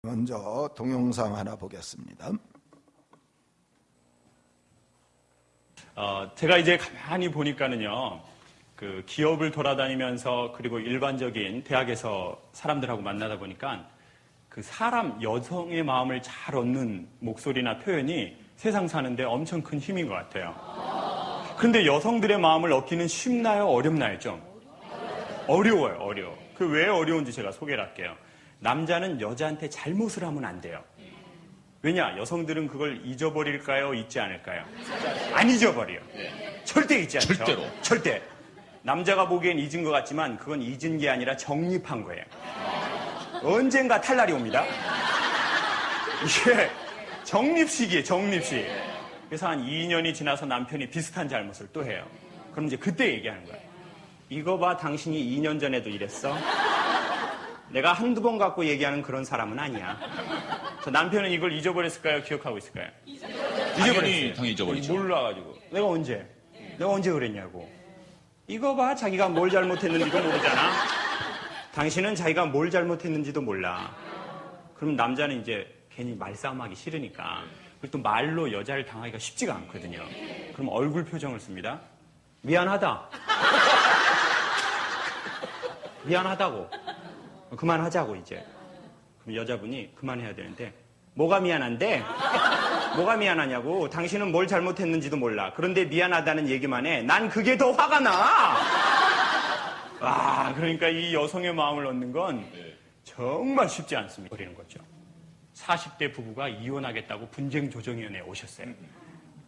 먼저 동영상 하나 보겠습니다. 제가 이제 가만히 보니까는요, 그 기업을 돌아다니면서 그리고 일반적인 대학에서 사람들하고 만나다 보니까 그 사람, 여성의 마음을 잘 얻는 목소리나 표현이 세상 사는데 엄청 큰 힘인 것 같아요. 그런데 여성들의 마음을 얻기는 쉽나요? 어렵나요? 좀? 어려워요, 어려워. 그 왜 어려운지 제가 소개를 할게요. 남자는 여자한테 잘못을 하면 안 돼요. 왜냐? 여성들은 그걸 잊어버릴까요? 잊지 않을까요? 안 잊어버려요. 절대 잊지 않죠. 절대로. 절대. 남자가 보기엔 잊은 것 같지만 그건 잊은 게 아니라 정립한 거예요. 언젠가 탈날이 옵니다. 이게 정립식이에요, 정립식. 그래서 한 2년이 지나서 남편이 비슷한 잘못을 또 해요. 그럼 이제 그때 얘기하는 거예요. 이거 봐, 당신이 2년 전에도 이랬어? 내가 한두 번 갖고 얘기하는 그런 사람은 아니야. 남편은 이걸 잊어버렸을까요? 기억하고 있을까요? 잊어버렸어요. 당연히 잊어버리죠. 몰라가지고. 내가 언제 그랬냐고. 이거 봐, 자기가 뭘 잘못했는지도 모르잖아. 당신은 자기가 뭘 잘못했는지도 몰라. 그럼 남자는 이제 괜히 말싸움하기 싫으니까. 그리고 또 말로 여자를 당하기가 쉽지가 않거든요. 그럼 얼굴 표정을 씁니다. 미안하다. 미안하다고. 그만하자고 이제. 그럼 여자분이 그만해야 되는데 뭐가 미안한데? 뭐가 미안하냐고. 당신은 뭘 잘못했는지도 몰라. 그런데 미안하다는 얘기만 해. 난 그게 더 화가 나. 그러니까 이 여성의 마음을 얻는 건 정말 쉽지 않습니다. 버리는 거죠. 40대 부부가 이혼하겠다고 분쟁조정위원회에 오셨어요.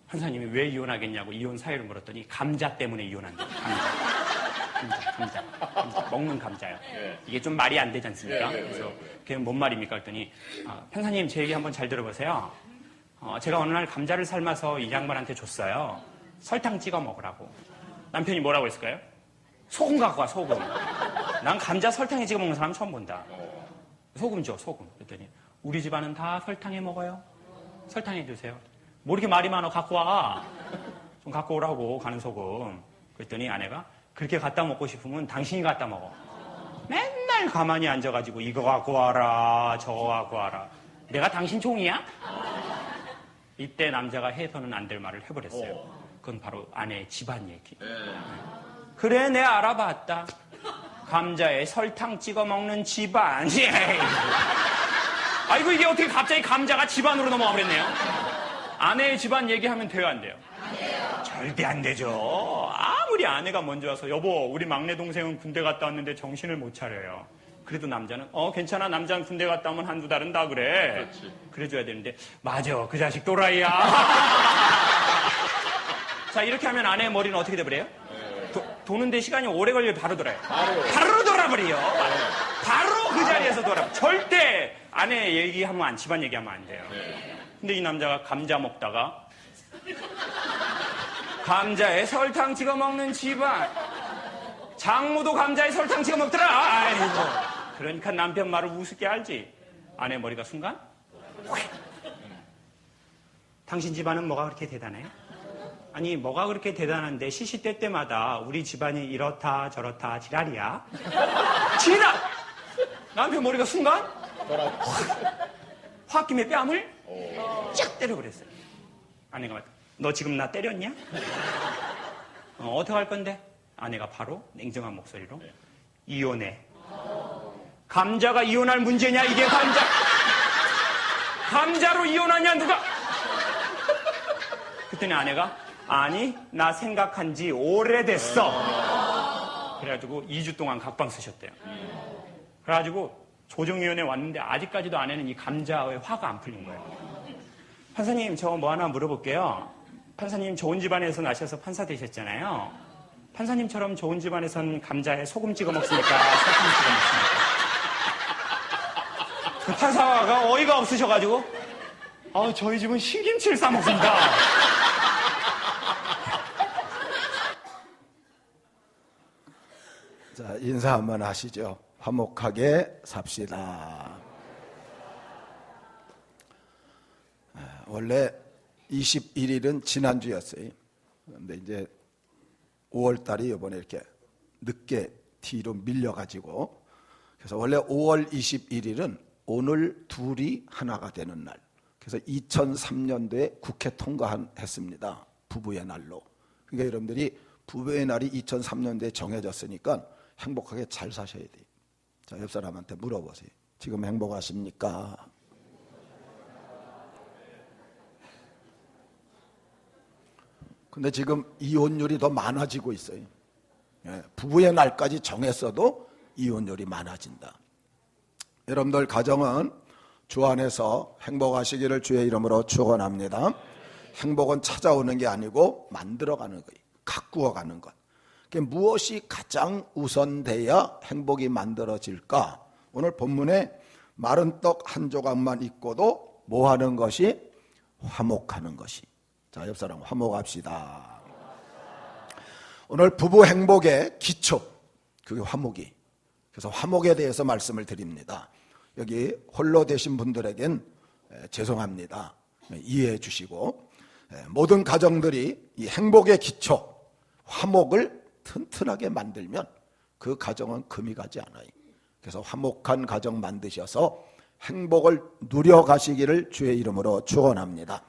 판사님이 왜 이혼하겠냐고 이혼 사유를 물었더니 감자 때문에 이혼한대요. 감자. 먹는 감자요. 이게 좀 말이 안 되지 않습니까? 그래서 그게 뭔 말입니까? 그랬더니 판사님 제 얘기 한번 잘 들어보세요. 제가 어느 날 감자를 삶아서 이 양반한테 줬어요. 설탕 찍어 먹으라고. 남편이 뭐라고 했을까요? 소금 갖고 와, 소금. 난 감자 설탕에 찍어 먹는 사람 처음 본다. 소금 줘, 소금. 그랬더니 우리 집안은 다 설탕에 먹어요. 설탕해 주세요. 뭐 이렇게 말이 많아, 갖고 와. 좀 갖고 오라고, 가는 소금. 그랬더니 아내가 그렇게 갖다 먹고 싶으면 당신이 갖다 먹어. 맨날 가만히 앉아가지고 이거 갖고 와라, 저거 갖고 와라. 내가 당신 종이야? 이때 남자가 해서는 안 될 말을 해버렸어요. 그건 바로 아내의 집안 얘기. 그래, 내가 알아봤다. 감자에 설탕 찍어 먹는 집안. 아이고, 이게 어떻게 갑자기 감자가 집안으로 넘어가 버렸네요. 아내의 집안 얘기하면 돼요, 안 돼요? 절대 안 되죠. 아무리 아내가 먼저 와서 여보, 우리 막내 동생은 군대 갔다 왔는데 정신을 못 차려요. 그래도 남자는 괜찮아, 남자는 군대 갔다 오면 한두 달은 다 그래. 그렇지. 그래줘야 되는데 맞아, 그 자식 또라이야. 자, 이렇게 하면 아내의 머리는 어떻게 돼버려요? 도는데 시간이 오래 걸려요, 바로 돌아요? 바로 돌아버려요. 바로 그 자리에서 돌아. 절대 아내 얘기하면 집안 얘기하면 안 돼요. 근데 이 남자가 감자 먹다가 감자에 설탕 찍어 먹는 집안. 장모도 감자에 설탕 찍어 먹더라. 아이고. 그러니까 남편 말을 우습게 알지. 아내 머리가 순간 당신 집안은 뭐가 그렇게 대단해요? 아니, 뭐가 그렇게 대단한데 시시때때마다 우리 집안이 이렇다 저렇다 지랄이야? 지랄! 남편 머리가 순간 홧김에 뺨을 쫙 때려버렸어요. 아내가 말했다. 너 지금 나 때렸냐? 어떻게 할 건데? 아내가 바로 냉정한 목소리로 이혼해. 감자가 이혼할 문제냐? 이게 감자로 이혼하냐 누가? 그랬더니 아내가 아니, 나 생각한 지 오래됐어. 그래가지고 2주 동안 각방 쓰셨대요. 그래가지고 조정위원회 왔는데 아직까지도 아내는 이 감자에 화가 안 풀린 거예요. 판사님, 저 뭐 하나 물어볼게요. 판사님, 좋은 집안에서 나셔서 판사 되셨잖아요. 판사님처럼 좋은 집안에선 감자에 소금 찍어 먹습니까? 설탕 찍어 먹습니까? 그 판사가 어이가 없으셔가지고 저희 집은 신김치를 싸 먹습니다. 자, 인사 한번 하시죠. 화목하게 삽시다. 원래 21일은 지난주였어요. 그런데 이제 5월달이 이번에 이렇게 늦게 뒤로 밀려가지고, 그래서 원래 5월 21일은 오늘 둘이 하나가 되는 날. 그래서 2003년도에 국회 통과했습니다. 부부의 날로. 그러니까 여러분들이 부부의 날이 2003년도에 정해졌으니까 행복하게 잘 사셔야 돼요. 자, 옆 사람한테 물어보세요. 지금 행복하십니까? 근데 지금 이혼율이 더 많아지고 있어요. 예, 부부의 날까지 정했어도 이혼율이 많아진다. 여러분들 가정은 주 안에서 행복하시기를 주의 이름으로 축원합니다. 행복은 찾아오는 게 아니고 만들어가는 거예요. 가꾸어가는 것. 무엇이 가장 우선돼야 행복이 만들어질까? 오늘 본문에 마른 떡 한 조각만 있고도 뭐 하는 것이? 화목하는 것이. 자, 옆 사람 화목합시다. 오늘 부부 행복의 기초, 그게 화목이. 그래서 화목에 대해서 말씀을 드립니다. 여기 홀로 되신 분들에겐 죄송합니다. 이해해 주시고, 모든 가정들이 이 행복의 기초, 화목을 튼튼하게 만들면 그 가정은 금이 가지 않아요. 그래서 화목한 가정 만드셔서 행복을 누려가시기를 주의 이름으로 축원합니다.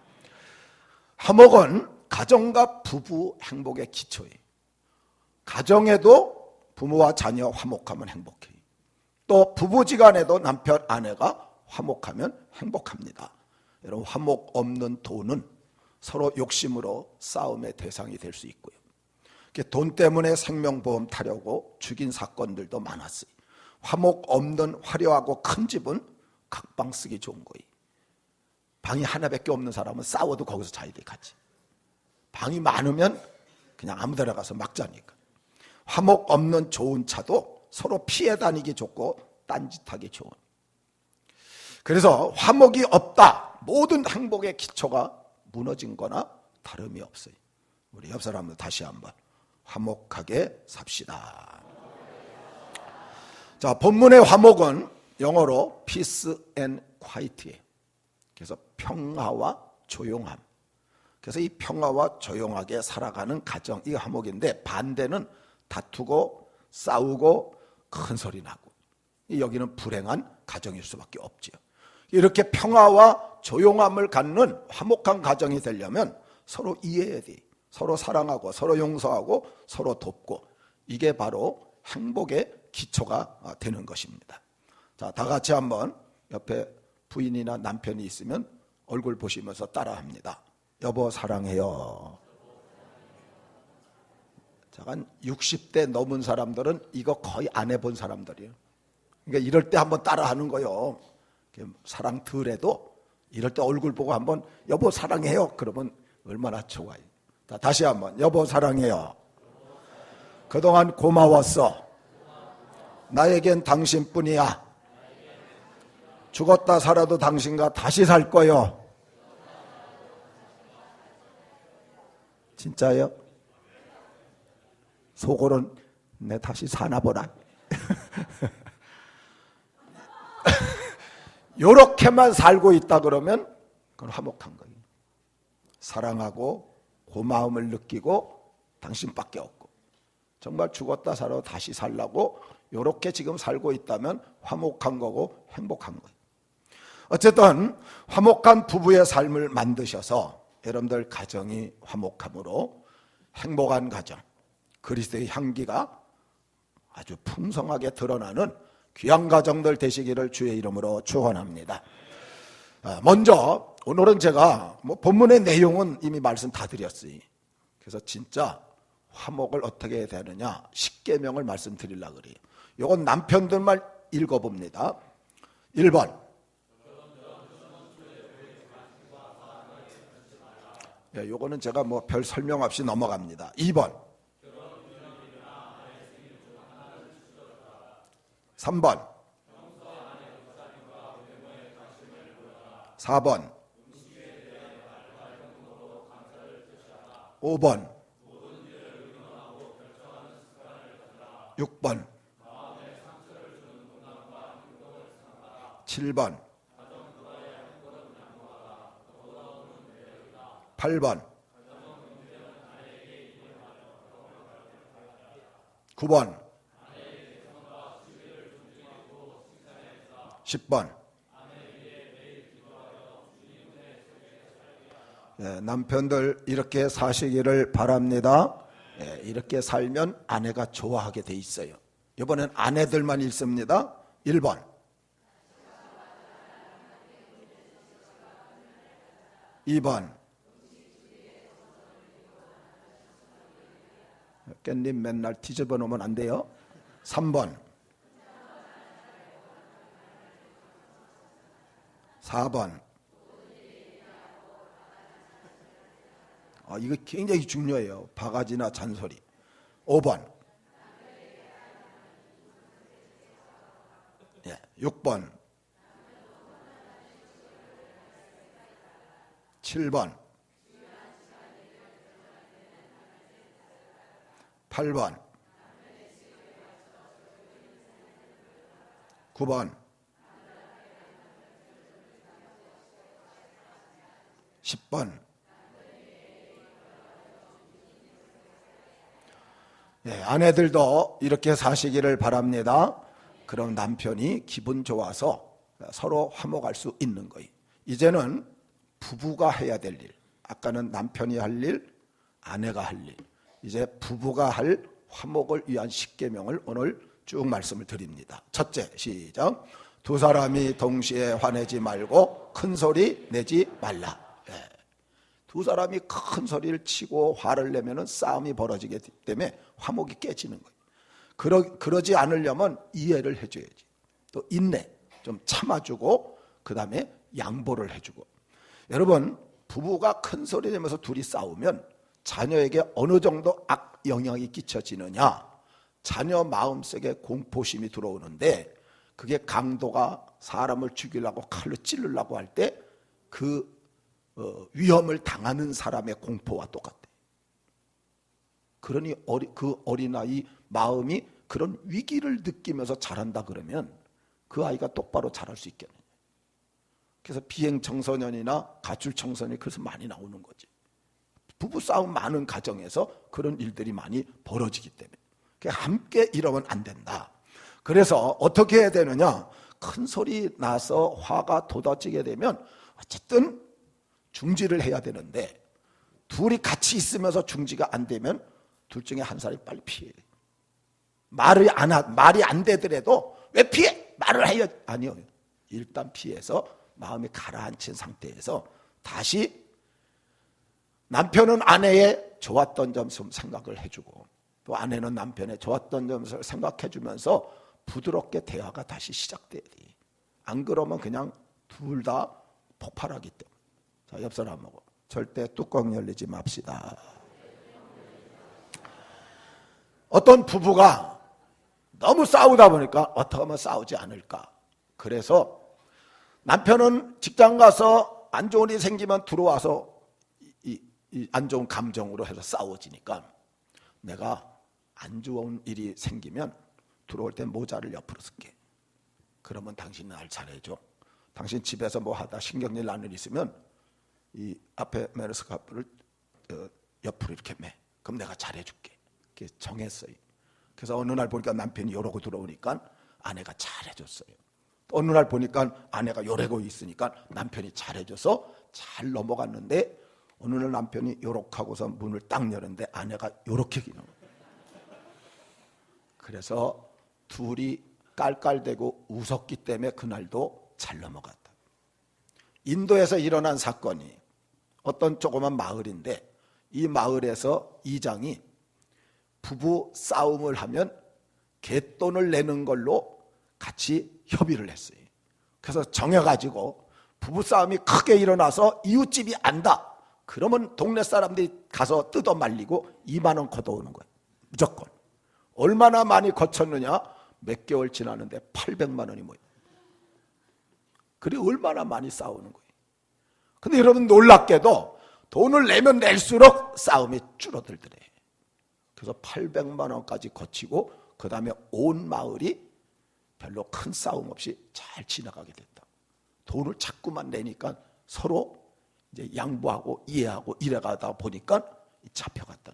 화목은 가정과 부부 행복의 기초예요. 가정에도 부모와 자녀 화목하면 행복해요. 또 부부지간에도 남편 아내가 화목하면 행복합니다. 여러분, 화목 없는 돈은 서로 욕심으로 싸움의 대상이 될 수 있고요. 돈 때문에 생명보험 타려고 죽인 사건들도 많았어요. 화목 없는 화려하고 큰 집은 각방 쓰기 좋은 거예요. 방이 하나밖에 없는 사람은 싸워도 거기서 자야 돼, 같이. 방이 많으면 그냥 아무 데나 가서 막 자니까. 화목 없는 좋은 차도 서로 피해 다니기 좋고 딴짓하기 좋은. 그래서 화목이 없다. 모든 행복의 기초가 무너진 거나 다름이 없어요. 우리 옆 사람들 다시 한번 화목하게 삽시다. 자, 본문의 화목은 영어로 peace and quiet예요. 그래서 평화와 조용함. 그래서 이 평화와 조용하게 살아가는 가정, 이게 화목인데, 반대는 다투고 싸우고 큰 소리 나고, 여기는 불행한 가정일 수밖에 없죠. 이렇게 평화와 조용함을 갖는 화목한 가정이 되려면 서로 이해해야 돼. 서로 사랑하고 서로 용서하고 서로 돕고, 이게 바로 행복의 기초가 되는 것입니다. 자, 다 같이 한번 옆에 부인이나 남편이 있으면 얼굴 보시면서 따라합니다. 여보 사랑해요. 한 60대 넘은 사람들은 이거 거의 안 해본 사람들이에요. 그러니까 이럴 때 한번 따라하는 거요. 사랑 덜해도 이럴 때 얼굴 보고 한번 여보 사랑해요. 그러면 얼마나 좋아요. 다시 한번 여보 사랑해요. 그동안 고마웠어. 나에겐 당신뿐이야. 죽었다 살아도 당신과 다시 살 거요. 진짜요? 속으로는 내 다시 사나 보라. 요렇게만 살고 있다 그러면 그건 화목한 거예요. 사랑하고 고마움을 느끼고 당신밖에 없고, 정말 죽었다 살아도 다시 살라고 요렇게 지금 살고 있다면 화목한 거고 행복한 거예요. 어쨌든 화목한 부부의 삶을 만드셔서 여러분들 가정이 화목함으로 행복한 가정, 그리스도의 향기가 아주 풍성하게 드러나는 귀한 가정들 되시기를 주의 이름으로 축원합니다. 먼저 오늘은 제가 본문의 내용은 이미 말씀 다 드렸어요. 그래서 진짜 화목을 어떻게 해야 되느냐 10계명을 말씀드리려고 그래요. 이건 남편들만 읽어봅니다. 1번, 요거는 제가 별 설명 없이 넘어갑니다. 2번, 3번, 4번, 5번, 6번, 7번, 8번, 9번, 10번, 남편들 이렇게 사시기를 바랍니다. 이렇게 살면 아내가 좋아하게 돼 있어요. 이번엔 아내들만 읽습니다. 1번. (2번) 깻잎 맨날 뒤집어 놓으면 안 돼요. 3번. 4번. 이거 굉장히 중요해요. 바가지나 잔소리. 5번. 6번. 7번. 8번. 9번. 10번. 아내들도 이렇게 사시기를 바랍니다. 그럼 남편이 기분 좋아서 서로 화목할 수 있는 거예요. 이제는 부부가 해야 될 일, 아까는 남편이 할 일, 아내가 할 일, 이제 부부가 할 화목을 위한 10계명을 오늘 쭉 말씀을 드립니다. 첫째, 시작. 두 사람이 동시에 화내지 말고 큰 소리 내지 말라. 두 사람이 큰 소리를 치고 화를 내면 싸움이 벌어지기 때문에 화목이 깨지는 거예요. 그러지 않으려면 이해를 해줘야지. 또 인내, 좀 참아주고 그 다음에 양보를 해주고. 여러분, 부부가 큰 소리 내면서 둘이 싸우면 자녀에게 어느 정도 악영향이 끼쳐지느냐. 자녀 마음속에 공포심이 들어오는데 그게 강도가 사람을 죽이려고 칼로 찌르려고 할 때 그 위험을 당하는 사람의 공포와 똑같대. 그러니 그 어린아이 마음이 그런 위기를 느끼면서 자란다 그러면 그 아이가 똑바로 자랄 수 있겠느냐. 그래서 비행 청소년이나 가출 청소년이 그래서 많이 나오는 거지. 부부싸움 많은 가정에서 그런 일들이 많이 벌어지기 때문에 함께 이러면 안 된다. 그래서 어떻게 해야 되느냐. 큰 소리 나서 화가 돋아지게 되면 어쨌든 중지를 해야 되는데 둘이 같이 있으면서 중지가 안 되면 둘 중에 한 사람이 빨리 피해야 돼. 말이 안 되더라도 왜 피해? 말을 해야. 아니요. 일단 피해서 마음이 가라앉힌 상태에서 다시 남편은 아내의 좋았던 점 좀 생각을 해주고 또 아내는 남편의 좋았던 점을 생각해주면서 부드럽게 대화가 다시 시작돼야 돼. 안 그러면 그냥 둘 다 폭발하기 때문에. 자, 옆 사람하고 절대 뚜껑 열리지 맙시다. 어떤 부부가 너무 싸우다 보니까 어떻게 하면 싸우지 않을까. 그래서 남편은 직장 가서 안 좋은 일이 생기면 들어와서 이 안 좋은 감정으로 해서 싸워지니까 내가 안 좋은 일이 생기면 들어올 때 모자를 옆으로 쓸게. 그러면 당신 날 잘해줘. 당신 집에서 뭐 하다 신경질 나는 일 있으면 이 앞에 메르스카프를 옆으로 이렇게 매. 그럼 내가 잘해줄게. 이렇게 정했어요. 그래서 어느 날 보니까 남편이 이러고 들어오니까 아내가 잘해줬어요. 또 어느 날 보니까 아내가 이러고 있으니까 남편이 잘해줘서 잘 넘어갔는데 어느 날 남편이 이렇게 하고서 문을 딱 여는데 아내가 이렇게 기는 거예요. 그래서 둘이 깔깔대고 웃었기 때문에 그날도 잘 넘어갔다. 인도에서 일어난 사건이 어떤 조그만 마을인데 이 마을에서 이장이 부부 싸움을 하면 갯돈을 내는 걸로 같이 협의를 했어요. 그래서 정해가지고 부부싸움이 크게 일어나서 이웃집이 안다. 그러면 동네 사람들이 가서 뜯어 말리고 2만 원 걷어오는 거예요. 무조건. 얼마나 많이 거쳤느냐? 몇 개월 지났는데 800만 원이 모여. 그래 얼마나 많이 싸우는 거예요. 근데 여러분 놀랍게도 돈을 내면 낼수록 싸움이 줄어들더래. 그래서 800만 원까지 거치고 그 다음에 온 마을이 별로 큰 싸움 없이 잘 지나가게 됐다. 돈을 자꾸만 내니까 서로 이제 양보하고 이해하고 이래가다 보니까 잡혀갔다.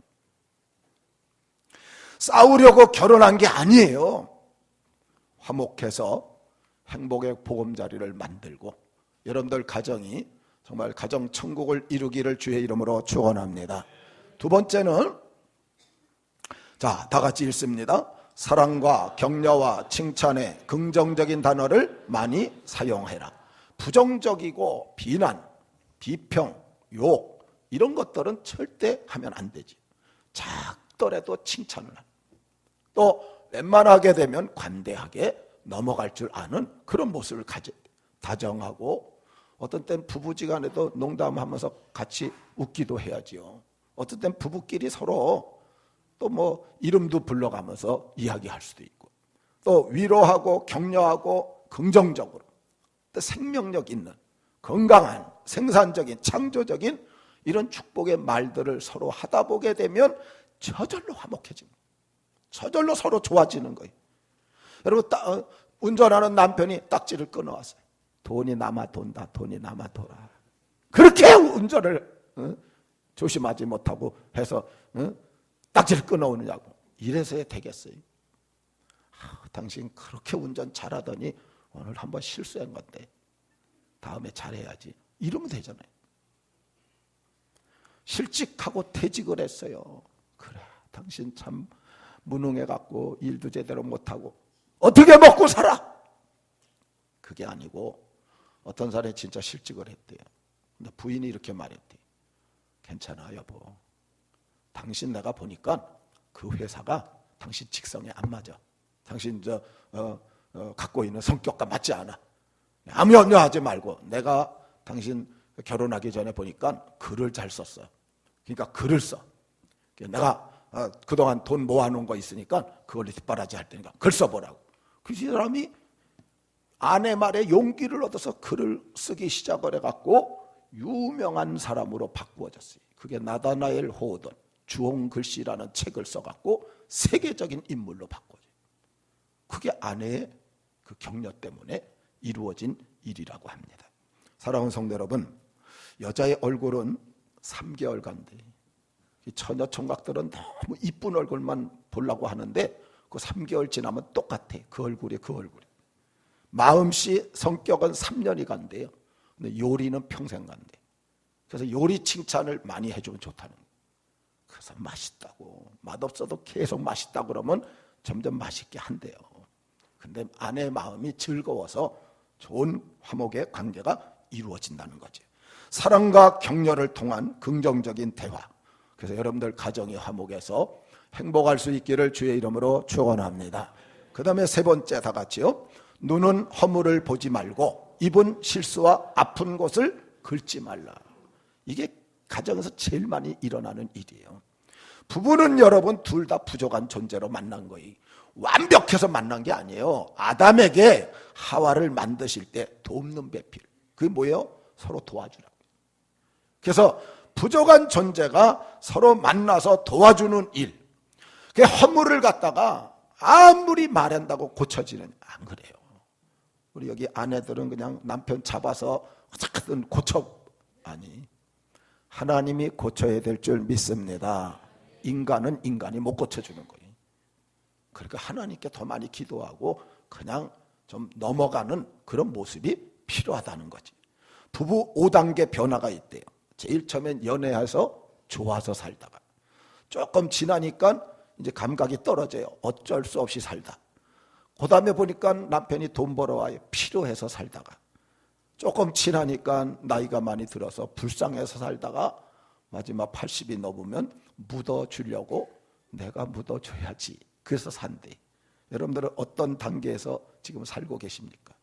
싸우려고 결혼한 게 아니에요. 화목해서 행복의 보금자리를 만들고 여러분들 가정이 정말 가정 천국을 이루기를 주의 이름으로 축원합니다. 두 번째는 자, 다 같이 읽습니다. 사랑과 격려와 칭찬의 긍정적인 단어를 많이 사용해라. 부정적이고 비난, 비평, 욕 이런 것들은 절대 하면 안 되지. 작더라도 칭찬을 하라. 또 웬만하게 되면 관대하게 넘어갈 줄 아는 그런 모습을 가져 다정하고, 어떤 땐 부부지간에도 농담하면서 같이 웃기도 해야지요. 어떤 땐 부부끼리 서로 또 뭐 이름도 불러가면서 이야기할 수도 있고, 또 위로하고 격려하고 긍정적으로 또 생명력 있는 건강한 생산적인 창조적인 이런 축복의 말들을 서로 하다 보게 되면 저절로 화목해집니다. 저절로 서로 좋아지는 거예요. 여러분, 운전하는 남편이 딱지를 끊어왔어요. 돈이 남아 돈다, 돈이 남아 돌아. 그렇게 운전을 조심하지 못하고 해서 딱지를 끊어오느냐고. 이래서야 되겠어요. 당신 그렇게 운전 잘하더니 오늘 한번 실수한 건데 다음에 잘해야지. 이러면 되잖아요. 실직하고 퇴직을 했어요. 그래, 당신 참 무능해갖고 일도 제대로 못하고 어떻게 먹고 살아? 그게 아니고 어떤 사람이 진짜 실직을 했대요. 근데 부인이 이렇게 말했대. 괜찮아 여보, 당신 내가 보니까 그 회사가 당신 직성에 안 맞아. 당신 갖고 있는 성격과 맞지 않아. 아무 염려하지 말고, 내가 당신 결혼하기 전에 보니까 글을 잘 썼어. 그러니까 글을 써. 내가 그동안 돈 모아놓은 거 있으니까 그걸 뒷바라지 할 테니까 글 써보라고. 그 사람이 아내 말에 용기를 얻어서 글을 쓰기 시작을 해갖고 유명한 사람으로 바꾸어졌어요. 그게 나다나엘 호돈 주홍 글씨라는 책을 써갖고 세계적인 인물로 바꿔요. 그게 아내의 그 격려 때문에 이루어진 일이라고 합니다. 사랑하는 성도 여러분, 여자의 얼굴은 3개월간 돼. 처녀 총각들은 너무 이쁜 얼굴만 보려고 하는데 그 3개월 지나면 똑같아. 그 얼굴이 그 얼굴이. 마음씨 성격은 3년이 간대요. 근데 요리는 평생 간대. 그래서 요리 칭찬을 많이 해주면 좋다는 거예요. 그래서 맛있다고, 맛없어도 계속 맛있다고 그러면 점점 맛있게 한대요. 근데 아내의 마음이 즐거워서 좋은 화목의 관계가 이루어진다는 거죠. 사랑과 격려를 통한 긍정적인 대화. 그래서 여러분들 가정의 화목에서 행복할 수 있기를 주의 이름으로 축원합니다. 그 다음에 세 번째 다 같이요. 눈은 허물을 보지 말고 입은 실수와 아픈 곳을 긁지 말라. 이게 가정에서 제일 많이 일어나는 일이에요. 부부는 여러분 둘 다 부족한 존재로 만난 거예요. 완벽해서 만난 게 아니에요. 아담에게 하와를 만드실 때 돕는 배필. 그게 뭐예요? 서로 도와주라고. 그래서 부족한 존재가 서로 만나서 도와주는 일. 그 허물을 갖다가 아무리 말한다고 고쳐지는, 안 그래요. 우리 여기 아내들은 그냥 남편 잡아서 어떻게든 고쳐, 아니, 하나님이 고쳐야 될 줄 믿습니다. 인간은 인간이 못 고쳐주는 거예요. 그러니까 하나님께 더 많이 기도하고 그냥 좀 넘어가는 그런 모습이 필요하다는 거지. 부부 5단계 변화가 있대요. 제일 처음엔 연애해서 좋아서 살다가 조금 지나니까 이제 감각이 떨어져요. 어쩔 수 없이 살다. 그 다음에 보니까 남편이 돈 벌어와요. 필요해서 살다가 조금 지나니까 나이가 많이 들어서 불쌍해서 살다가 마지막 80이 넘으면 묻어주려고 내가 묻어줘야지. 그래서 산대. 여러분들은 어떤 단계에서 지금 살고 계십니까?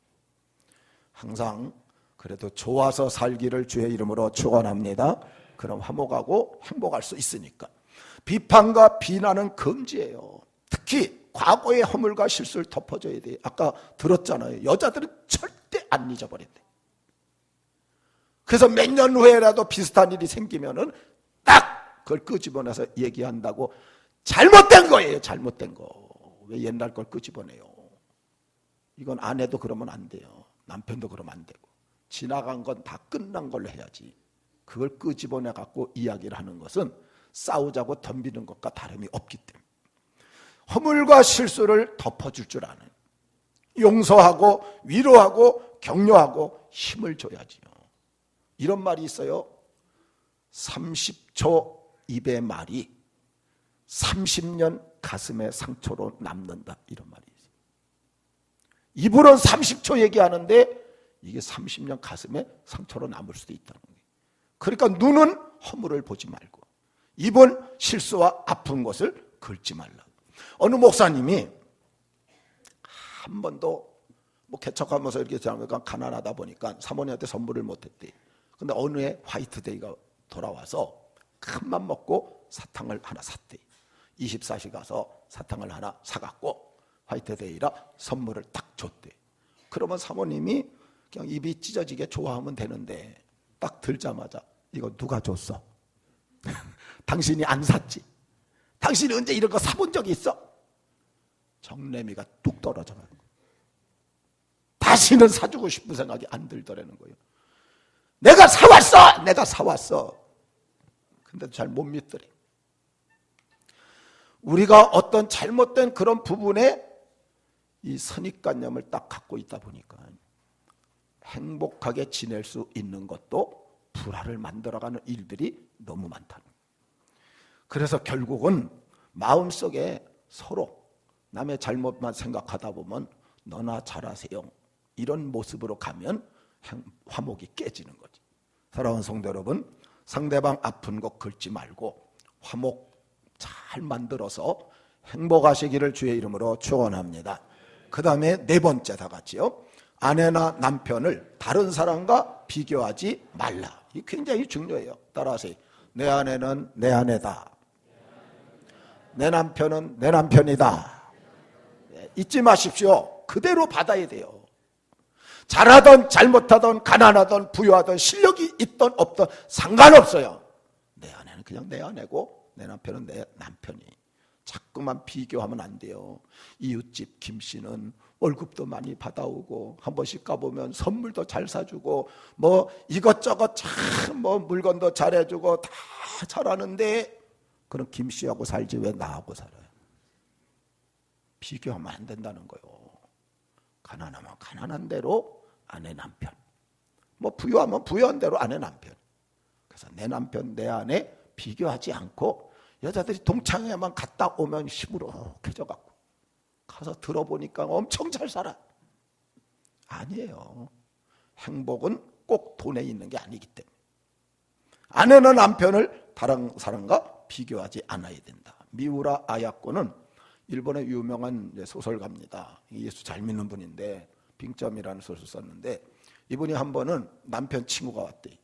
항상 그래도 좋아서 살기를 주의 이름으로 축원합니다. 그럼 화목하고 행복할 수 있으니까. 비판과 비난은 금지예요. 특히 과거의 허물과 실수를 덮어줘야 돼요. 아까 들었잖아요. 여자들은 절대 안 잊어버린대. 그래서 몇 년 후에라도 비슷한 일이 생기면은 딱 그걸 끄집어내서 얘기한다고. 잘못된 거예요. 잘못된 거. 왜 옛날 걸 끄집어내요? 이건 아내도 그러면 안 돼요. 남편도 그러면 안 되고. 지나간 건 다 끝난 걸로 해야지. 그걸 끄집어내 갖고 이야기를 하는 것은 싸우자고 덤비는 것과 다름이 없기 때문에. 허물과 실수를 덮어줄 줄 아는, 용서하고 위로하고 격려하고 힘을 줘야지요. 이런 말이 있어요. 30초 입의 말이 30년 가슴의 상처로 남는다. 이런 말이 있어요. 입으로는 30초 얘기하는데 이게 30년 가슴에 상처로 남을 수도 있다는 거예요. 그러니까 눈은 허물을 보지 말고 입은 실수와 아픈 것을 긁지 말라. 어느 목사님이 한 번도 개척하면서 이렇게 지나니까 가난하다 보니까 사모님한테 선물을 못했대. 근데 어느 해 화이트데이가 돌아와서 큰맘 먹고 사탕을 하나 샀대. 24시 가서 사탕을 하나 사갖고 화이트데이라 선물을 딱 줬대. 그러면 사모님이 그냥 입이 찢어지게 좋아하면 되는데 딱 들자마자 이거 누가 줬어? 당신이 안 샀지? 당신이 언제 이런 거 사본 적이 있어? 정내미가 뚝 떨어져가는 거예요. 다시는 사주고 싶은 생각이 안 들더라는 거예요. 내가 사왔어! 내가 사왔어. 근데 잘 못 믿더래. 우리가 어떤 잘못된 그런 부분에 이 선입관념을 딱 갖고 있다 보니까 행복하게 지낼 수 있는 것도 불화를 만들어가는 일들이 너무 많다는 거예요. 그래서 결국은 마음속에 서로 남의 잘못만 생각하다 보면 너나 잘하세요. 이런 모습으로 가면 화목이 깨지는 거지. 사랑하는 성도 여러분, 상대방 아픈 거 긁지 말고 화목 잘 만들어서 행복하시기를 주의 이름으로 축원합니다. 그 다음에 네 번째 다 같이요. 아내나 남편을 다른 사람과 비교하지 말라. 이게 굉장히 중요해요. 따라하세요. 내 아내는 내 아내다. 내 남편은 내 남편이다. 잊지 마십시오. 그대로 받아야 돼요. 잘하던 잘못하던 가난하던 부유하던 실력이 있던 없던 상관없어요. 내 아내는 그냥 내 아내고 내 남편은 내 남편이. 자꾸만 비교하면 안 돼요. 이웃집 김씨는 월급도 많이 받아오고 한 번씩 가보면 선물도 잘 사주고 뭐 이것저것 참 뭐 물건도 잘해주고 다 잘하는데 그럼 김씨하고 살지 왜 나하고 살아요? 비교하면 안 된다는 거예요. 가난하면 가난한 대로 아내 남편, 뭐 부유하면 부유한 대로 아내 남편. 그래서 내 남편 내 아내 비교하지 않고 여자들이 동창회만 갔다 오면 시무룩해져 갖고 가서 들어보니까 엄청 잘 살아. 아니에요. 행복은 꼭 돈에 있는 게 아니기 때문에 아내는 남편을 다른 사람과 비교하지 않아야 된다. 미우라 아야코는 일본의 유명한 소설가입니다. 예수 잘 믿는 분인데 빙점이라는 소설 썼는데 이분이 한 번은 남편 친구가 왔대.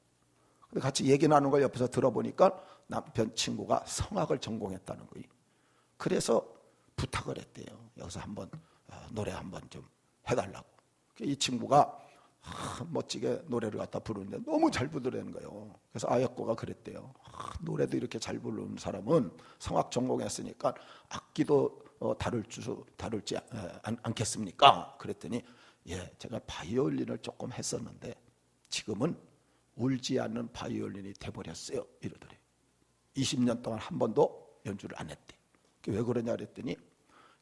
근데 같이 얘기 나누는 걸 옆에서 들어보니까 남편 친구가 성악을 전공했다는 거예요. 그래서 부탁을 했대요. 여기서 한번 노래 한번 좀 해달라고. 이 친구가 멋지게 노래를 갖다 부르는데 너무 잘 부르는 거예요. 그래서 아야코가 그랬대요. 노래도 이렇게 잘 부르는 사람은 성악 전공했으니까 악기도 다룰지 않겠습니까? 그랬더니 예, 제가 바이올린을 조금 했었는데 지금은 울지 않는 바이올린이 돼버렸어요. 이러더래요. 20년 동안 한 번도 연주를 안 했대. 왜 그러냐 그랬더니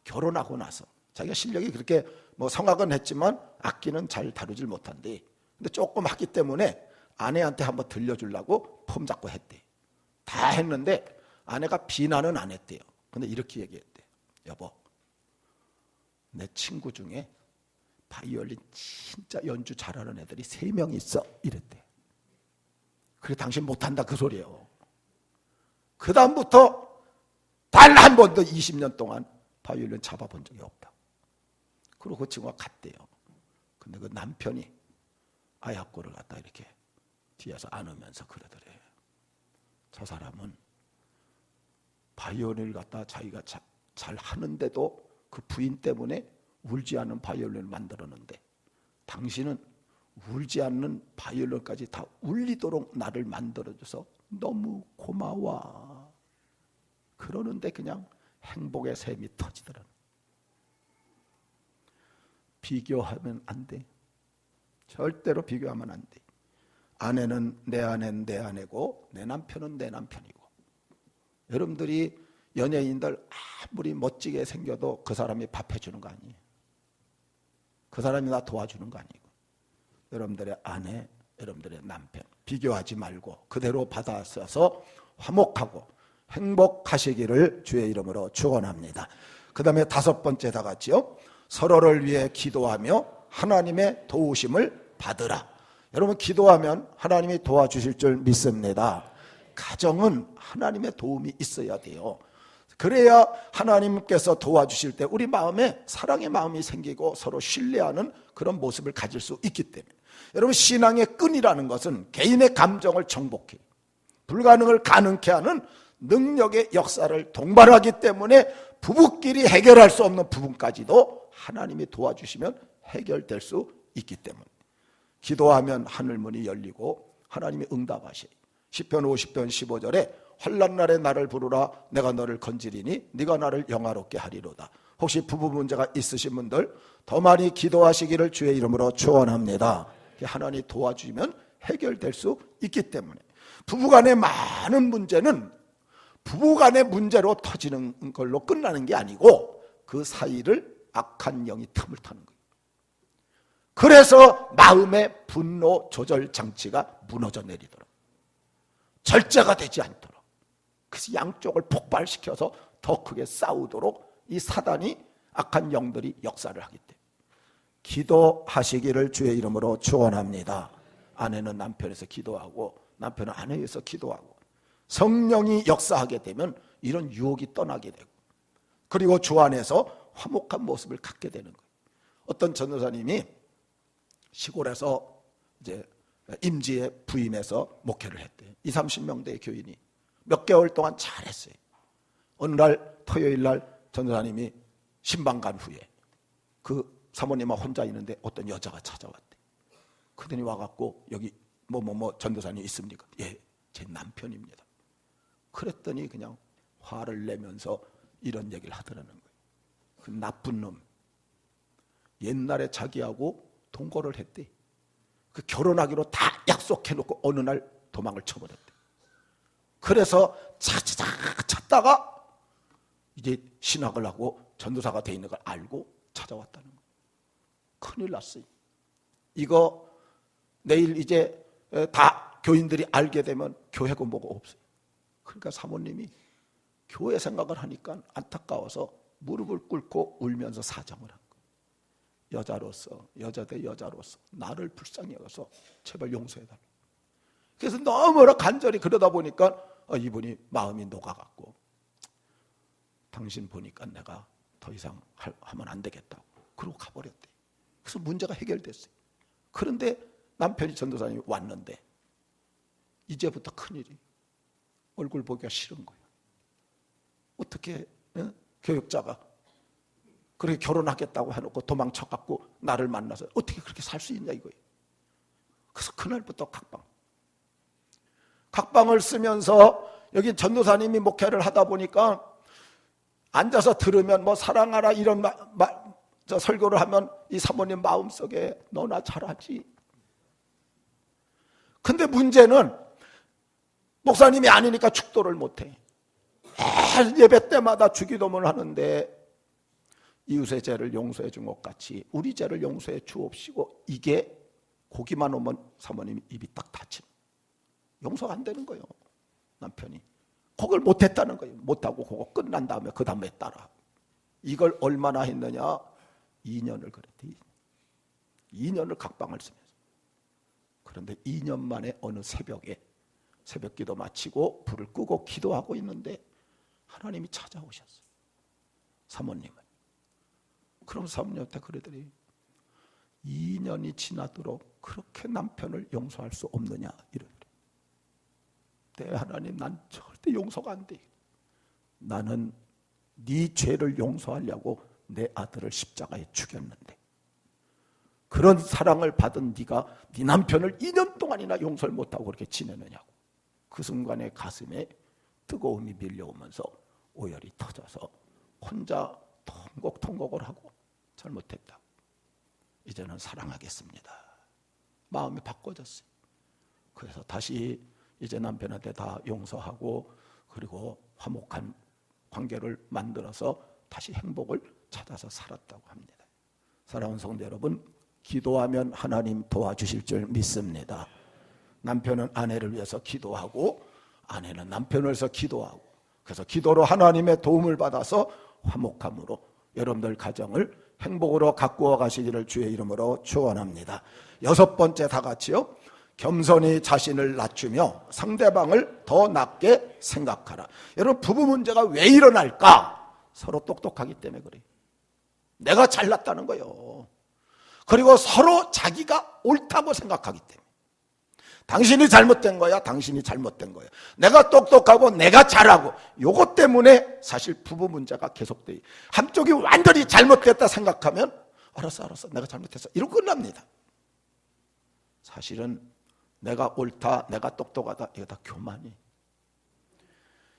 결혼하고 나서 자기가 실력이 그렇게 뭐 성악은 했지만 악기는 잘 다루질 못한대. 근데 조금 하기 때문에 아내한테 한번 들려주려고 폼 잡고 했대. 다 했는데 아내가 비난은 안 했대요. 근데 이렇게 얘기했대. 여보, 내 친구 중에 바이올린 진짜 연주 잘하는 애들이 3명 있어. 이랬대. 그래 당신 못한다 그 소리예요. 그 다음부터 단 한 번도 20년 동안 바이올린 잡아본 적이 없다. 그리고 그 친구가 갔대요. 근데 그 남편이 아야코를 갖다 이렇게 뒤에서 안으면서 그러더래. 저 사람은 바이올린을 갖다 자기가 잘 하는데도 그 부인 때문에 울지 않는 바이올린을 만들었는데 당신은 울지 않는 바이올린까지 다 울리도록 나를 만들어줘서 너무 고마워. 그러는데 그냥 행복의 샘이 터지더라. 비교하면 안 돼. 절대로 비교하면 안 돼. 아내는 내 아내는 내 아내고 내 남편은 내 남편이고. 여러분들이 연예인들 아무리 멋지게 생겨도 그 사람이 밥 해주는 거 아니에요. 그 사람이 나 도와주는 거 아니고. 여러분들의 아내, 여러분들의 남편 비교하지 말고 그대로 받아서서 화목하고 행복하시기를 주의 이름으로 축원합니다. 그 다음에 5번째 다 같이요. 서로를 위해 기도하며 하나님의 도우심을 받으라. 여러분, 기도하면 하나님이 도와주실 줄 믿습니다. 가정은 하나님의 도움이 있어야 돼요. 그래야 하나님께서 도와주실 때 우리 마음에 사랑의 마음이 생기고 서로 신뢰하는 그런 모습을 가질 수 있기 때문에, 여러분, 신앙의 끈이라는 것은 개인의 감정을 정복해 불가능을 가능케 하는 능력의 역사를 동반하기 때문에 부부끼리 해결할 수 없는 부분까지도 하나님이 도와주시면 해결될 수 있기 때문에, 기도하면 하늘문이 열리고 하나님이 응답하셔요. 시편 50편 15절에 환난 날에 나를 부르라 내가 너를 건지리니 네가 나를 영화롭게 하리로다. 혹시 부부 문제가 있으신 분들 더 많이 기도하시기를 주의 이름으로 축원합니다. 하나님이 도와주시면 해결될 수 있기 때문에, 부부간의 많은 문제는 부부간의 문제로 터지는 걸로 끝나는 게 아니고 그 사이를 악한 영이 틈을 타는 거예요. 그래서 마음의 분노 조절 장치가 무너져 내리도록, 절제가 되지 않도록, 그래서 양쪽을 폭발시켜서 더 크게 싸우도록 이 사단이, 악한 영들이 역사를 하기 때문에 기도하시기를 주의 이름으로 축원합니다. 아내는 남편에서 기도하고 남편은 아내에서 기도하고, 성령이 역사하게 되면 이런 유혹이 떠나게 되고, 그리고 주 안에서 화목한 모습을 갖게 되는 거예요. 어떤 전도사님이 시골에서 이제 임지에 부임해서 목회를 했대요. 20, 30명대의 교인이 몇 개월 동안 잘했어요. 어느 날 토요일 날 전도사님이 신방 간 후에 그 사모님과 혼자 있는데 어떤 여자가 찾아왔대. 그들이 와갖고 여기 뭐 전도사님 있습니까? 예, 제 남편입니다. 그랬더니 그냥 화를 내면서 이런 얘기를 하더라는 거예요. 그 나쁜 놈, 옛날에 자기하고 동거를 했대. 그 결혼하기로 다 약속해놓고 어느 날 도망을 쳐버렸대. 그래서 찾다가 이제 신학을 하고 전도사가 돼 있는 걸 알고 찾아왔다는 거예요. 큰일 났어요. 이거 내일 이제 다 교인들이 알게 되면 교회고 뭐고 없어요. 그러니까 사모님이 교회 생각을 하니까 안타까워서 무릎을 꿇고 울면서 사정을 한 거예요. 여자로서, 여자 대 여자로서 나를 불쌍히 여겨서 제발 용서해달라. 그래서 너무나 간절히 그러다 보니까 이분이 마음이 녹아갖고, 당신 보니까 내가 더 이상 하면 안 되겠다고 그러고 가버렸대. 그래서 문제가 해결됐어요. 그런데 남편이 전도사님이 왔는데 이제부터 큰일이, 얼굴 보기가 싫은 거예요. 어떻게 교육자가 그렇게 결혼하겠다고 해놓고 도망쳐갖고 나를 만나서 어떻게 그렇게 살 수 있냐 이거예요. 그래서 그날부터 각방을 쓰면서, 여기 전도사님이 목회를 하다 보니까 앉아서 들으면 뭐 사랑하라 이런 설교를 하면 이 사모님 마음속에 너나 잘하지. 근데 문제는 목사님이 아니니까 축도를 못해. 매일 예배 때마다 주기도문을 하는데 이웃의 죄를 용서해 준 것 같이 우리 죄를 용서해 주옵시고, 이게 고기만 오면 사모님이 입이 딱 닫힌, 용서가 안 되는 거예요. 남편이 그걸 못했다는 거예요. 못하고 그거 끝난 다음에 그 다음에 따라. 이걸 얼마나 했느냐? 2년을 그랬대. 2년을 각방을 쓰면서. 그런데 2년 만에 어느 새벽에 새벽 기도 마치고 불을 끄고 기도하고 있는데 하나님이 찾아오셨어요. 사모님을. 그럼 사모님한테 그러더니 2년이 지나도록 그렇게 남편을 용서할 수 없느냐 이러더래. 네 하나님, 난 절대 용서가 안 돼. 나는 네 죄를 용서하려고 내 아들을 십자가에 죽였는데 그런 사랑을 받은 네가 네 남편을 2년 동안이나 용서를 못하고 그렇게 지내느냐고. 그 순간에 가슴에 뜨거움이 밀려오면서 오열이 터져서 혼자 통곡을 하고 잘못했다. 이제는 사랑하겠습니다. 마음이 바꿔졌어요. 그래서 다시 이제 남편한테 다 용서하고 그리고 화목한 관계를 만들어서 다시 행복을 찾아서 살았다고 합니다. 사랑하는 성도 여러분, 기도하면 하나님 도와주실 줄 믿습니다. 남편은 아내를 위해서 기도하고 아내는 남편을 위해서 기도하고, 그래서 기도로 하나님의 도움을 받아서 화목함으로 여러분들 가정을 행복으로 가꾸어 가시기를 주의 이름으로 축원합니다. 6번째 다 같이요. 겸손히 자신을 낮추며 상대방을 더 낮게 생각하라. 여러분, 부부 문제가 왜 일어날까? 서로 똑똑하기 때문에 그래요. 내가 잘났다는 거예요. 그리고 서로 자기가 옳다고 생각하기 때문에. 당신이 잘못된 거야, 당신이 잘못된 거야. 내가 똑똑하고 내가 잘하고, 요것 때문에 사실 부부 문제가 계속돼요. 한쪽이 완전히 잘못됐다 생각하면 알았어 내가 잘못했어 이러고 끝납니다. 사실은 내가 옳다, 내가 똑똑하다, 이거 다 교만이.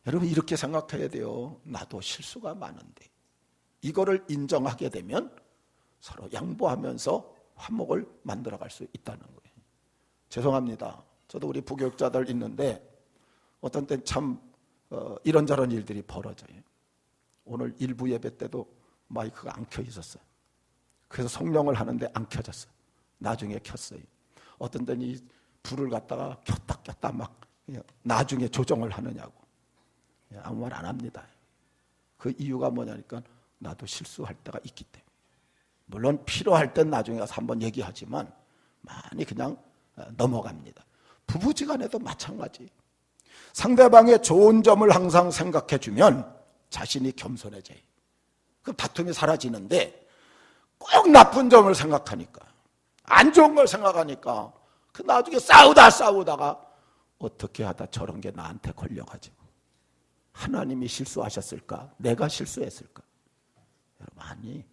여러분, 이렇게 생각해야 돼요. 나도 실수가 많은데. 이거를 인정하게 되면 서로 양보하면서 화목을 만들어갈 수 있다는 거예요. 죄송합니다. 저도 우리 부교육자들 있는데 어떤 땐 참 이런저런 일들이 벌어져요. 오늘 일부 예배 때도 마이크가 안 켜 있었어요. 그래서 성령을 하는데 안 켜졌어요. 나중에 켰어요. 어떤 때는 이 불을 갖다가 켰다 막 나중에 조정을 하느냐고. 아무 말 안 합니다. 그 이유가 뭐냐니까 나도 실수할 때가 있기 때문에. 물론 필요할 땐 나중에 가서 한번 얘기하지만 많이 그냥 넘어갑니다. 부부지간에도 마찬가지. 상대방의 좋은 점을 항상 생각해주면 자신이 겸손해져요. 그럼 다툼이 사라지는데 꼭 나쁜 점을 생각하니까, 안 좋은 걸 생각하니까 그 나중에 싸우다가 어떻게 하다 저런 게 나한테 걸려가지고 하나님이 실수하셨을까? 내가 실수했을까? 여러분, 아니,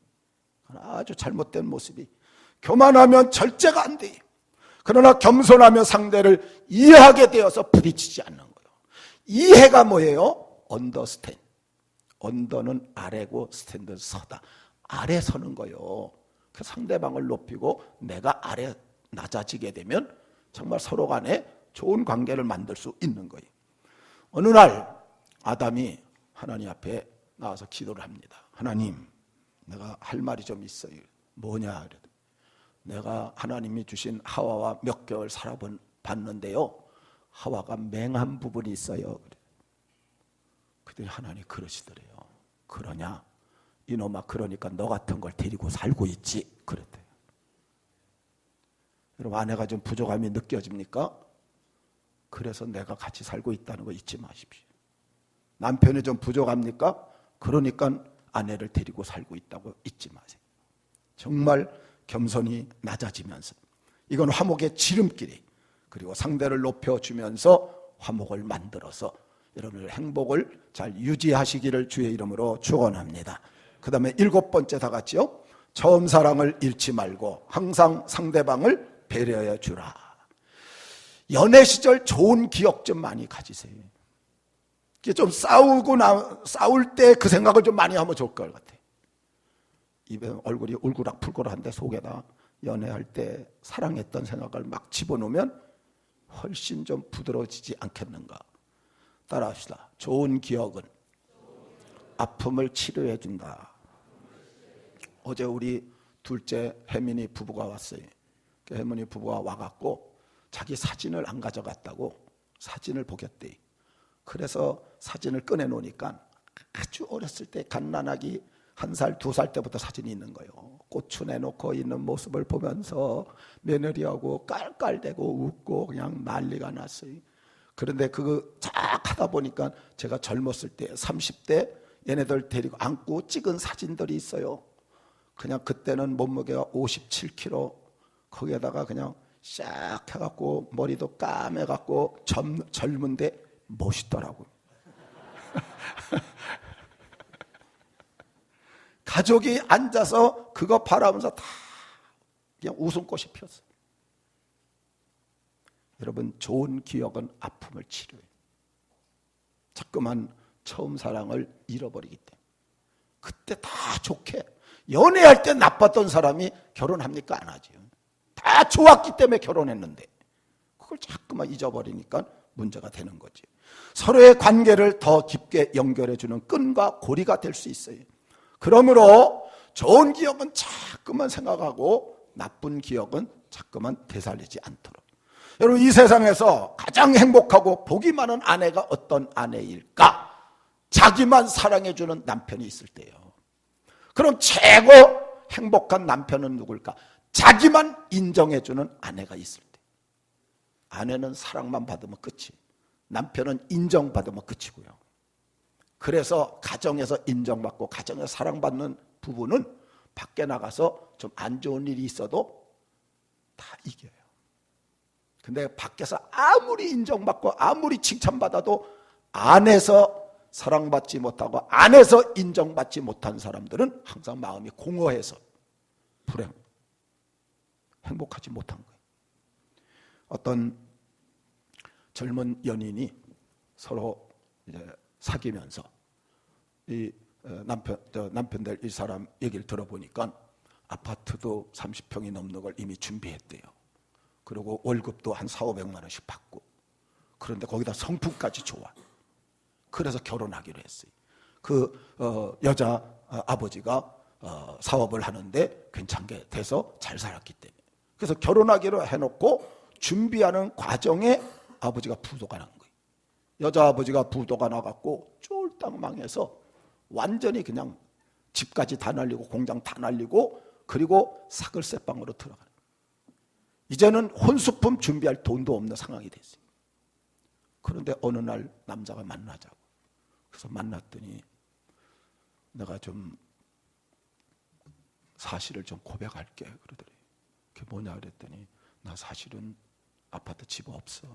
아주 잘못된 모습이. 교만하면 절제가 안 돼요. 그러나 겸손하며 상대를 이해하게 되어서 부딪히지 않는 거예요. 이해가 뭐예요? 언더스탠드. 언더는 아래고 스탠드는 서다. 아래 서는 거예요. 그 상대방을 높이고 내가 아래 낮아지게 되면 정말 서로 간에 좋은 관계를 만들 수 있는 거예요. 어느 날 아담이 하나님 앞에 나와서 기도를 합니다. 하나님, 내가 할 말이 좀 있어요. 뭐냐? 내가 하나님이 주신 하와와 몇 개월 살아봤는데요, 하와가 맹한 부분이 있어요. 그랬더니 하나님 그러시더래요. 그러냐? 이놈아, 그러니까 너 같은 걸 데리고 살고 있지. 그랬대요. 여러분, 아내가 좀 부족함이 느껴집니까? 그래서 내가 같이 살고 있다는 거 잊지 마십시오. 남편이 좀 부족합니까? 그러니까 아내를 데리고 살고 있다고 잊지 마세요. 정말 겸손히 낮아지면서, 이건 화목의 지름길이, 그리고 상대를 높여주면서 화목을 만들어서 여러분의 행복을 잘 유지하시기를 주의 이름으로 축원합니다. 그 다음에 7번째 다 같이요. 처음 사랑을 잃지 말고 항상 상대방을 배려해 주라. 연애 시절 좋은 기억 좀 많이 가지세요. 좀 싸울 때 그 생각을 좀 많이 하면 좋을 것 같아요. 입에 얼굴이 울그락불그락한데 속에다 연애할 때 사랑했던 생각을 막 집어넣으면 훨씬 좀 부드러워지지 않겠는가. 따라합시다. 좋은 기억은 아픔을 치료해 준다. 어제 우리 둘째 혜민이 부부가 왔어요. 혜민이 부부가 와갖고 자기 사진을 안 가져갔다고 사진을 보겠대. 그래서 사진을 꺼내놓으니까 아주 어렸을 때 갓난아기 1살, 2살 때부터 사진이 있는 거예요. 고추 내놓고 있는 모습을 보면서 며느리하고 깔깔대고 웃고 그냥 난리가 났어요. 그런데 그거 쫙 하다 보니까 제가 젊었을 때 30대 얘네들 데리고 안고 찍은 사진들이 있어요. 그냥 그때는 몸무게가 57kg, 거기에다가 그냥 싹 해갖고 머리도 까매갖고 젊은데 멋있더라고요. 가족이 앉아서 그거 바라보면서 다 그냥 웃음꽃이 피었어요. 여러분, 좋은 기억은 아픔을 치료해요. 자꾸만 처음 사랑을 잃어버리기 때문에. 그때 다 좋게, 연애할 때 나빴던 사람이 결혼합니까? 안 하죠. 다 좋았기 때문에 결혼했는데 그걸 자꾸만 잊어버리니까 문제가 되는 거죠. 서로의 관계를 더 깊게 연결해주는 끈과 고리가 될 수 있어요. 그러므로 좋은 기억은 자꾸만 생각하고 나쁜 기억은 자꾸만 되살리지 않도록. 여러분, 이 세상에서 가장 행복하고 복이 많은 아내가 어떤 아내일까? 자기만 사랑해주는 남편이 있을 때예요. 그럼 최고 행복한 남편은 누굴까? 자기만 인정해주는 아내가 있을 때. 아내는 사랑만 받으면 끝이, 남편은 인정받으면 끝이고요. 그래서 가정에서 인정받고 가정에서 사랑받는 부부는 밖에 나가서 좀 안 좋은 일이 있어도 다 이겨요. 근데 밖에서 아무리 인정받고 아무리 칭찬받아도 안에서 사랑받지 못하고 안에서 인정받지 못한 사람들은 항상 마음이 공허해서 불행, 행복하지 못한 거예요. 어떤 젊은 연인이 서로 이제 사귀면서 이 남편들 이 사람 얘기를 들어보니까 아파트도 30평이 넘는 걸 이미 준비했대요. 그리고 월급도 한 400~500만 원씩 받고, 그런데 거기다 성품까지 좋아. 그래서 결혼하기로 했어요. 그 여자 아버지가 사업을 하는데 괜찮게 돼서 잘 살았기 때문에. 그래서 결혼하기로 해놓고 준비하는 과정에 아버지가 부도가 난 거예요. 여자 아버지가 부도가 나갖고 쫄딱 망해서 완전히 그냥 집까지 다 날리고 공장 다 날리고, 그리고 사글세방으로 들어가는 거예요. 이제는 혼수품 준비할 돈도 없는 상황이 됐어요. 그런데 어느 날 남자가 만나자고. 그래서 만났더니 내가 좀 사실을 좀 고백할게 그러더래. 그게 뭐냐 그랬더니 나 사실은 아파트 집 없어.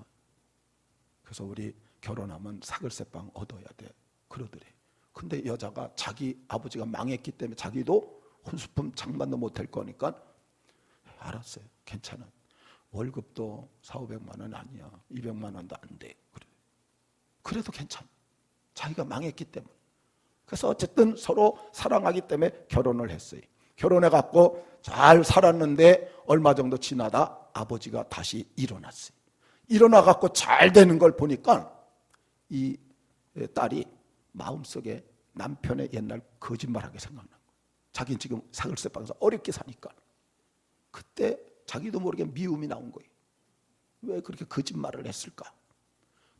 그래서 우리 결혼하면 사글세방 얻어야 돼 그러더래. 근데 여자가 자기 아버지가 망했기 때문에 자기도 혼수품 장만도 못할 거니까 알았어요. 괜찮아. 월급도 400~500만 원 아니야. 200만 원도 안 돼. 그래. 그래도 괜찮아. 자기가 망했기 때문에. 그래서 어쨌든 서로 사랑하기 때문에 결혼을 했어요. 결혼해갖고 잘 살았는데 얼마 정도 지나다 아버지가 다시 일어났어요. 일어나갖고 잘 되는 걸 보니까 이 딸이 마음속에 남편의 옛날 거짓말하게 생각난 거예요. 자기는 지금 사글세방에서 어렵게 사니까. 그때 자기도 모르게 미움이 나온 거예요. 왜 그렇게 거짓말을 했을까?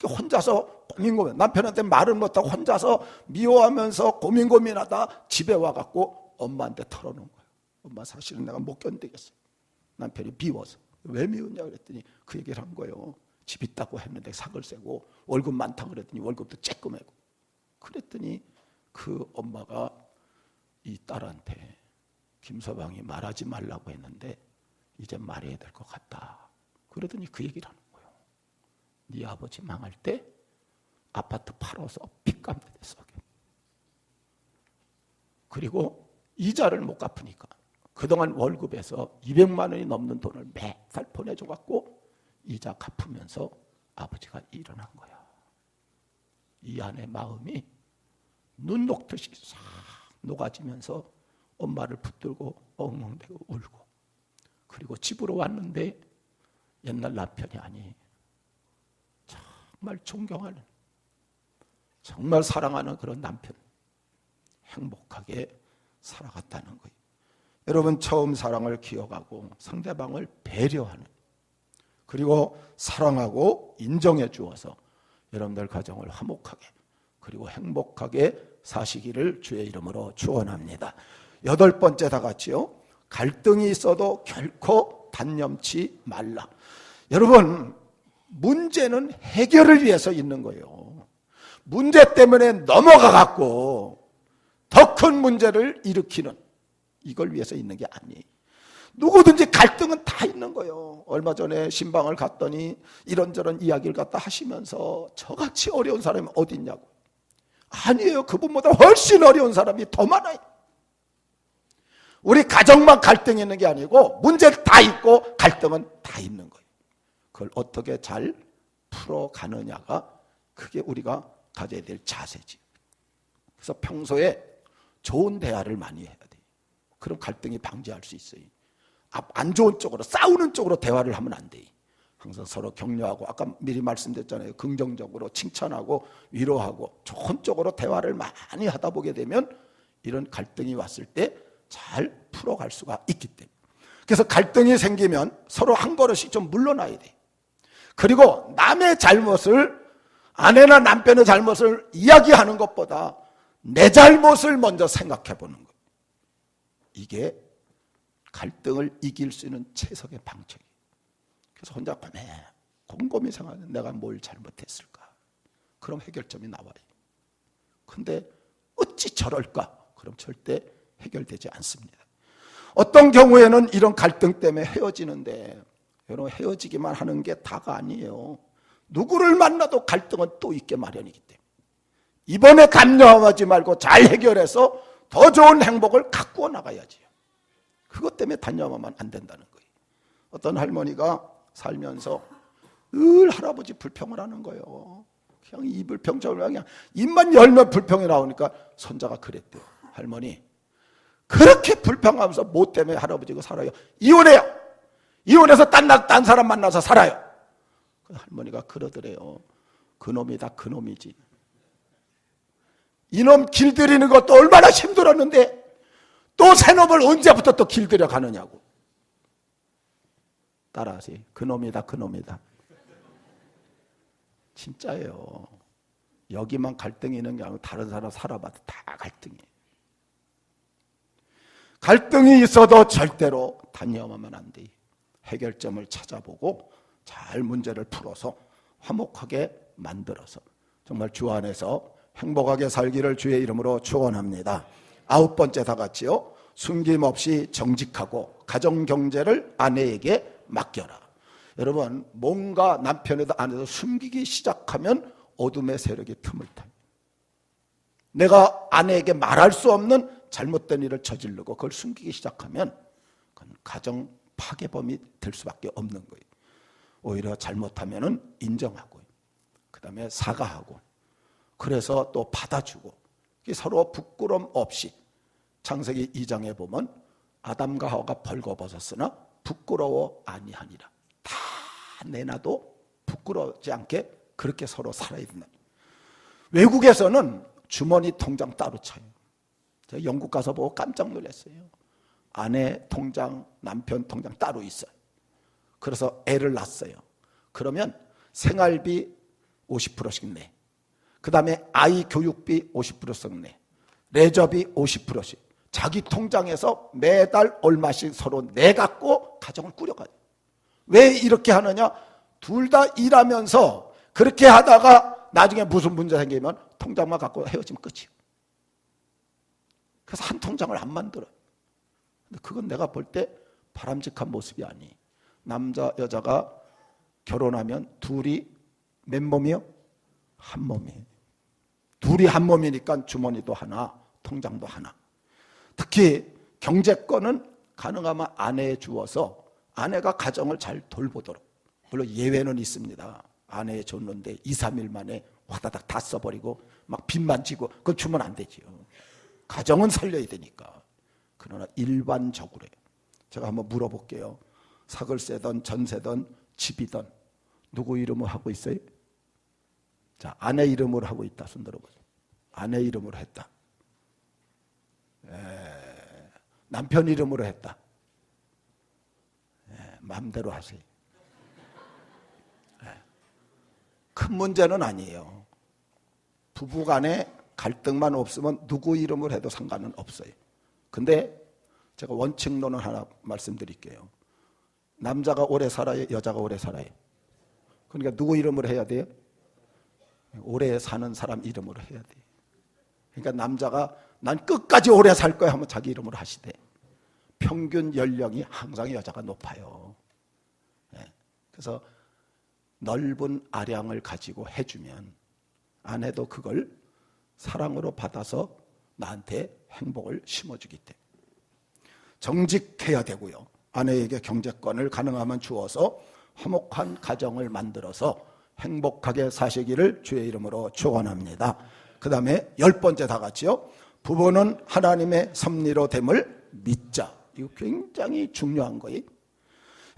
혼자서 고민고민, 남편한테 말을 못하고 혼자서 미워하면서 고민하다 집에 와갖고 엄마한테 털어놓은 거예요. 엄마, 사실은 내가 못 견디겠어. 남편이 미워서. 왜 미웠냐 그랬더니 그 얘기를 한 거예요. 집 있다고 했는데 사글세고 월급 많다고 그랬더니 월급도 쬐끔하고. 그랬더니 그 엄마가 이 딸한테 김서방이 말하지 말라고 했는데 이제 말해야 될 것 같다. 그러더니 그 얘기를 하는 거예요. 네 아버지 망할 때 아파트 팔아서 빚 갚는 데 써. 그리고 이자를 못 갚으니까 그동안 월급에서 200만 원이 넘는 돈을 매달 보내줘갖고 이자 갚으면서 아버지가 일어난 거야. 이 안에 마음이 눈 녹듯이 싹 녹아지면서 엄마를 붙들고 엉엉대고 울고, 그리고 집으로 왔는데 옛날 남편이 아니, 정말 존경하는, 정말 사랑하는 그런 남편, 행복하게 살아갔다는 거예요. 여러분, 처음 사랑을 기억하고 상대방을 배려하는, 그리고 사랑하고 인정해 주어서 여러분들 가정을 화목하게 그리고 행복하게 사시기를 주의 이름으로 축원합니다. 8번째 다 같이요. 갈등이 있어도 결코 단념치 말라. 여러분, 문제는 해결을 위해서 있는 거예요. 문제 때문에 넘어가 갖고 더 큰 문제를 일으키는, 이걸 위해서 있는 게 아니에요. 누구든지 갈등은 다 있는 거예요. 얼마 전에 신방을 갔더니 이런저런 이야기를 갖다 하시면서 저같이 어려운 사람이 어디 있냐고. 아니에요. 그분보다 훨씬 어려운 사람이 더 많아요. 우리 가정만 갈등이 있는 게 아니고 문제 다 있고 갈등은 다 있는 거예요. 그걸 어떻게 잘 풀어가느냐가 그게 우리가 가져야 될 자세지. 그래서 평소에 좋은 대화를 많이 해야 돼요. 그럼 갈등이 방지할 수 있어요. 안 좋은 쪽으로, 싸우는 쪽으로 대화를 하면 안 돼요. 항상 서로 격려하고, 아까 미리 말씀드렸잖아요. 긍정적으로 칭찬하고 위로하고 좋은 쪽으로 대화를 많이 하다 보게 되면 이런 갈등이 왔을 때 잘 풀어갈 수가 있기 때문에. 그래서 갈등이 생기면 서로 한 걸음씩 좀 물러나야 돼요. 그리고 남의 잘못을, 아내나 남편의 잘못을 이야기하는 것보다 내 잘못을 먼저 생각해 보는 거예요. 이게 갈등을 이길 수 있는 최선의 방책이에요. 그래서 혼자 곰곰이 생각하면 내가 뭘 잘못했을까? 그럼 해결점이 나와요. 근데 어찌 저럴까? 그럼 절대 해결되지 않습니다. 어떤 경우에는 이런 갈등 때문에 헤어지는데, 여러분, 헤어지기만 하는 게 다가 아니에요. 누구를 만나도 갈등은 또 있게 마련이기 때문에 이번에 담념하지 말고 잘 해결해서 더 좋은 행복을 가꾸어 나가야지요. 그것 때문에 단념하면 안 된다는 거예요. 어떤 할머니가 살면서 늘 할아버지 불평을 하는 거예요. 그냥 입을 평정을 그냥 입만 열면 불평이 나오니까 손자가 그랬대요. 할머니, 그렇게 불평하면서 뭐 때문에 할아버지가 살아요? 이혼해요. 이혼해서 딴 사람 만나서 살아요. 그 할머니가 그러더래요. 그놈이 다 그놈이지. 이놈 길들이는 것도 얼마나 힘들었는데 또 새놈을 언제부터 또 길들여 가느냐고. 따라하세요. 그놈이다, 그놈이다. 진짜예요. 여기만 갈등이 있는 게 아니고 다른 사람 살아봐도 다 갈등이에요. 갈등이 있어도 절대로 단념하면 안 돼요. 해결점을 찾아보고 잘 문제를 풀어서 화목하게 만들어서 정말 주 안에서 행복하게 살기를 주의 이름으로 축원합니다. 9번째 다 같이요. 숨김없이 정직하고 가정경제를 아내에게 맡겨라. 여러분, 뭔가 남편에도 아내도 숨기기 시작하면 어둠의 세력이 틈을 타요. 내가 아내에게 말할 수 없는 잘못된 일을 저지르고 그걸 숨기기 시작하면 그건 가정 파괴범이 될 수밖에 없는 거예요. 오히려 잘못하면은 인정하고, 그 다음에 사과하고, 그래서 또 받아주고, 서로 부끄럼 없이. 창세기 2장에 보면 아담과 하와가 벌거벗었으나 부끄러워 아니하니라. 다 내놔도 부끄러워지 않게 그렇게 서로 살아야 된다. 외국에서는 주머니 통장 따로 쳐요. 제가 영국 가서 보고 깜짝 놀랐어요. 아내 통장, 남편 통장 따로 있어요. 그래서 애를 낳았어요. 그러면 생활비 50%씩 내. 그 다음에 아이 교육비 50%씩 내. 레저비 50%씩. 자기 통장에서 매달 얼마씩 서로 내갖고 가정을 꾸려가요. 왜 이렇게 하느냐? 둘 다 일하면서 그렇게 하다가 나중에 무슨 문제 생기면 통장만 갖고 헤어지면 끝이에요. 그래서 한 통장을 안 만들어요. 근데 그건 내가 볼 때 바람직한 모습이 아니에요. 남자 여자가 결혼하면 둘이 몇 몸이요? 한 몸이에요. 둘이 한 몸이니까 주머니도 하나, 통장도 하나. 특히 경제권은 가능하면 아내에 주어서 아내가 가정을 잘 돌보도록. 물론 예외는 있습니다. 아내에 줬는데 2, 3일 만에 화다닥 다 써버리고 막 빚만 지고 그건 주면 안 되지요. 가정은 살려야 되니까. 그러나 일반적으로 제가 한번 물어볼게요. 사글세든 전세든 집이든 누구 이름으로 하고 있어요? 자, 아내 이름으로 하고 있다. 손 들어보세요. 아내 이름으로 했다. 남편 이름으로 했다. 마음대로 하세요. 큰 문제는 아니에요. 부부간에 갈등만 없으면 누구 이름으로 해도 상관은 없어요. 근데 제가 원칙론을 하나 말씀드릴게요. 남자가 오래 살아요? 여자가 오래 살아요? 그러니까 누구 이름으로 해야 돼요? 오래 사는 사람 이름으로 해야 돼요. 그러니까 남자가 난 끝까지 오래 살 거야 하면 자기 이름으로 하시대. 평균 연령이 항상 여자가 높아요. 그래서 넓은 아량을 가지고 해주면 아내도 그걸 사랑으로 받아서 나한테 행복을 심어주기 때문에 정직해야 되고요. 아내에게 경제권을 가능하면 주어서 화목한 가정을 만들어서 행복하게 사시기를 주의 이름으로 축원합니다. 그 다음에 10번째 다 같이요. 부부는 하나님의 섭리로 됨을 믿자. 이거 굉장히 중요한 거예요.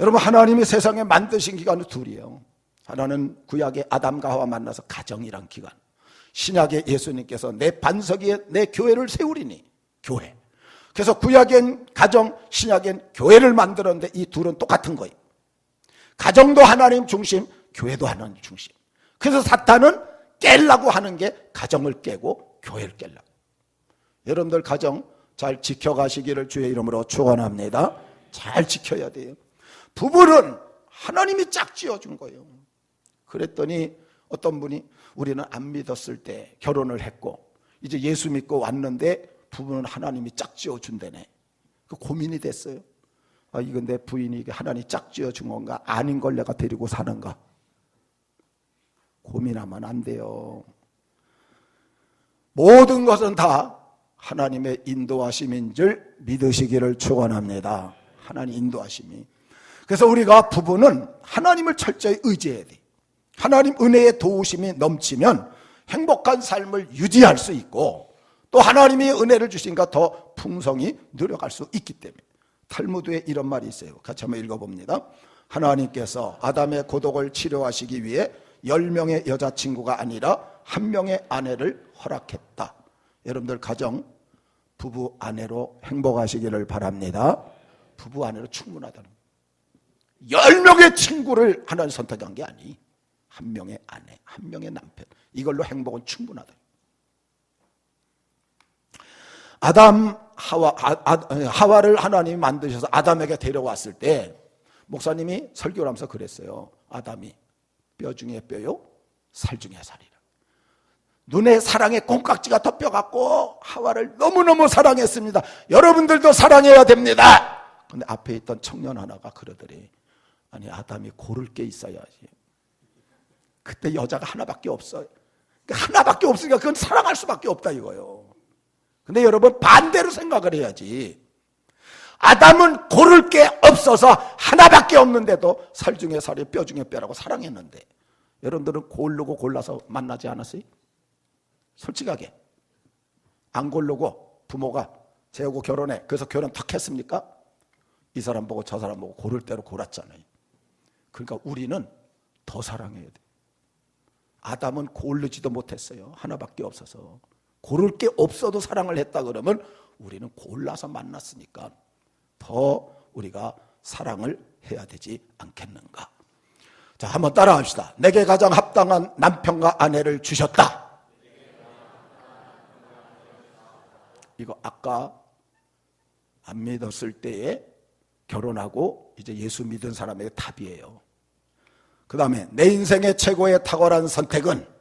여러분, 하나님이 세상에 만드신 기간은 둘이에요. 하나는 구약의 아담과 하와 만나서 가정이란 기간, 신약의 예수님께서 내 반석 위에 내 교회를 세우리니, 교회. 그래서 구약엔 가정, 신약엔 교회를 만들었는데 이 둘은 똑같은 거예요. 가정도 하나님 중심, 교회도 하나님 중심. 그래서 사탄은 깨려고 하는 게 가정을 깨고 교회를 깨려고. 여러분들 가정 잘 지켜가시기를 주의 이름으로 축원합니다. 잘 지켜야 돼요. 부부는 하나님이 짝 지어준 거예요. 그랬더니 어떤 분이 우리는 안 믿었을 때 결혼을 했고 이제 예수 믿고 왔는데 부부는 하나님이 짝 지어준다네. 그 고민이 됐어요. 아, 이건 내 부인이 하나님이 짝 지어준 건가? 아닌 걸 내가 데리고 사는가? 고민하면 안 돼요. 모든 것은 다 하나님의 인도하심인 줄 믿으시기를 축원합니다. 하나님 인도하심이. 그래서 우리가 부부는 하나님을 철저히 의지해야 돼. 하나님 은혜의 도우심이 넘치면 행복한 삶을 유지할 수 있고 또 하나님이 은혜를 주시니까 더 풍성히 누려갈 수 있기 때문에 탈무드에 이런 말이 있어요. 같이 한번 읽어봅니다. 하나님께서 아담의 고독을 치료하시기 위해 10명의 여자친구가 아니라 1명의 아내를 허락했다. 여러분들 가정 부부 아내로 행복하시기를 바랍니다. 부부 아내로 충분하다는 거예요. 10명의 친구를 하나님 선택한 게 아니 1명의 아내, 1명의 남편 이걸로 행복은 충분하다. 아담 하와를 하나님이 만드셔서 아담에게 데려왔을 때 목사님이 설교를 하면서 그랬어요. 아담이 뼈 중에 뼈요 살 중에 살이라. 눈에 사랑의 콩깍지가 덮여갖고 하와를 너무너무 사랑했습니다. 여러분들도 사랑해야 됩니다. 근데 앞에 있던 청년 하나가 그러더래. 아니 아담이 고를 게 있어야지. 그때 여자가 하나밖에 없어요. 하나밖에 없으니까 그건 사랑할 수밖에 없다 이거예요. 근데 여러분 반대로 생각을 해야지. 아담은 고를 게 없어서 하나밖에 없는데도 살 중에 살이 뼈 중에 뼈라고 사랑했는데 여러분들은 고르고 골라서 만나지 않았어요? 솔직하게 안 고르고 부모가 재우고 결혼해. 그래서 결혼 탁 했습니까? 이 사람 보고 저 사람 보고 고를 대로 골랐잖아요. 그러니까 우리는 더 사랑해야 돼. 아담은 고르지도 못했어요. 하나밖에 없어서. 고를 게 없어도 사랑을 했다 그러면 우리는 골라서 만났으니까 더 우리가 사랑을 해야 되지 않겠는가. 자, 한번 따라합시다. 내게 가장 합당한 남편과 아내를 주셨다. 이거 아까 안 믿었을 때에 결혼하고 이제 예수 믿은 사람에게 답이에요. 그 다음에 내 인생의 최고의 탁월한 선택은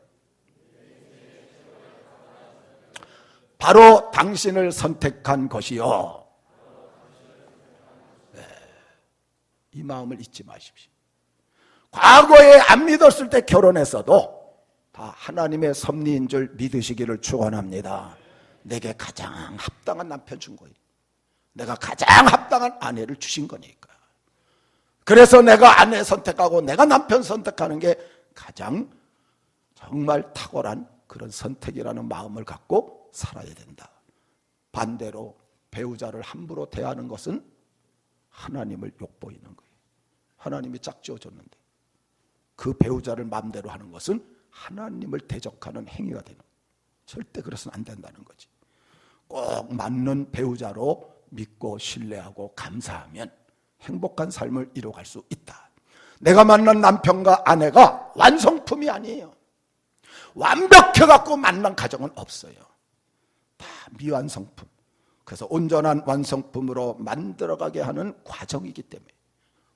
바로 당신을 선택한 것이요. 네. 이 마음을 잊지 마십시오. 과거에 안 믿었을 때 결혼했어도 다 하나님의 섭리인 줄 믿으시기를 축원합니다. 내게 가장 합당한 남편 준 거예요. 내가 가장 합당한 아내를 주신 거니까. 그래서 내가 아내 선택하고 내가 남편 선택하는 게 가장 정말 탁월한 그런 선택이라는 마음을 갖고 살아야 된다. 반대로 배우자를 함부로 대하는 것은 하나님을 욕보이는 거예요. 하나님이 짝지어줬는데 그 배우자를 마음대로 하는 것은 하나님을 대적하는 행위가 되는 거예요. 절대 그래서는 안 된다는 거지. 꼭 맞는 배우자로 믿고 신뢰하고 감사하면 행복한 삶을 이뤄갈 수 있다. 내가 만난 남편과 아내가 완성품이 아니에요. 완벽해갖고 만난 가정은 없어요. 다 미완성품. 그래서 온전한 완성품으로 만들어가게 하는 과정이기 때문에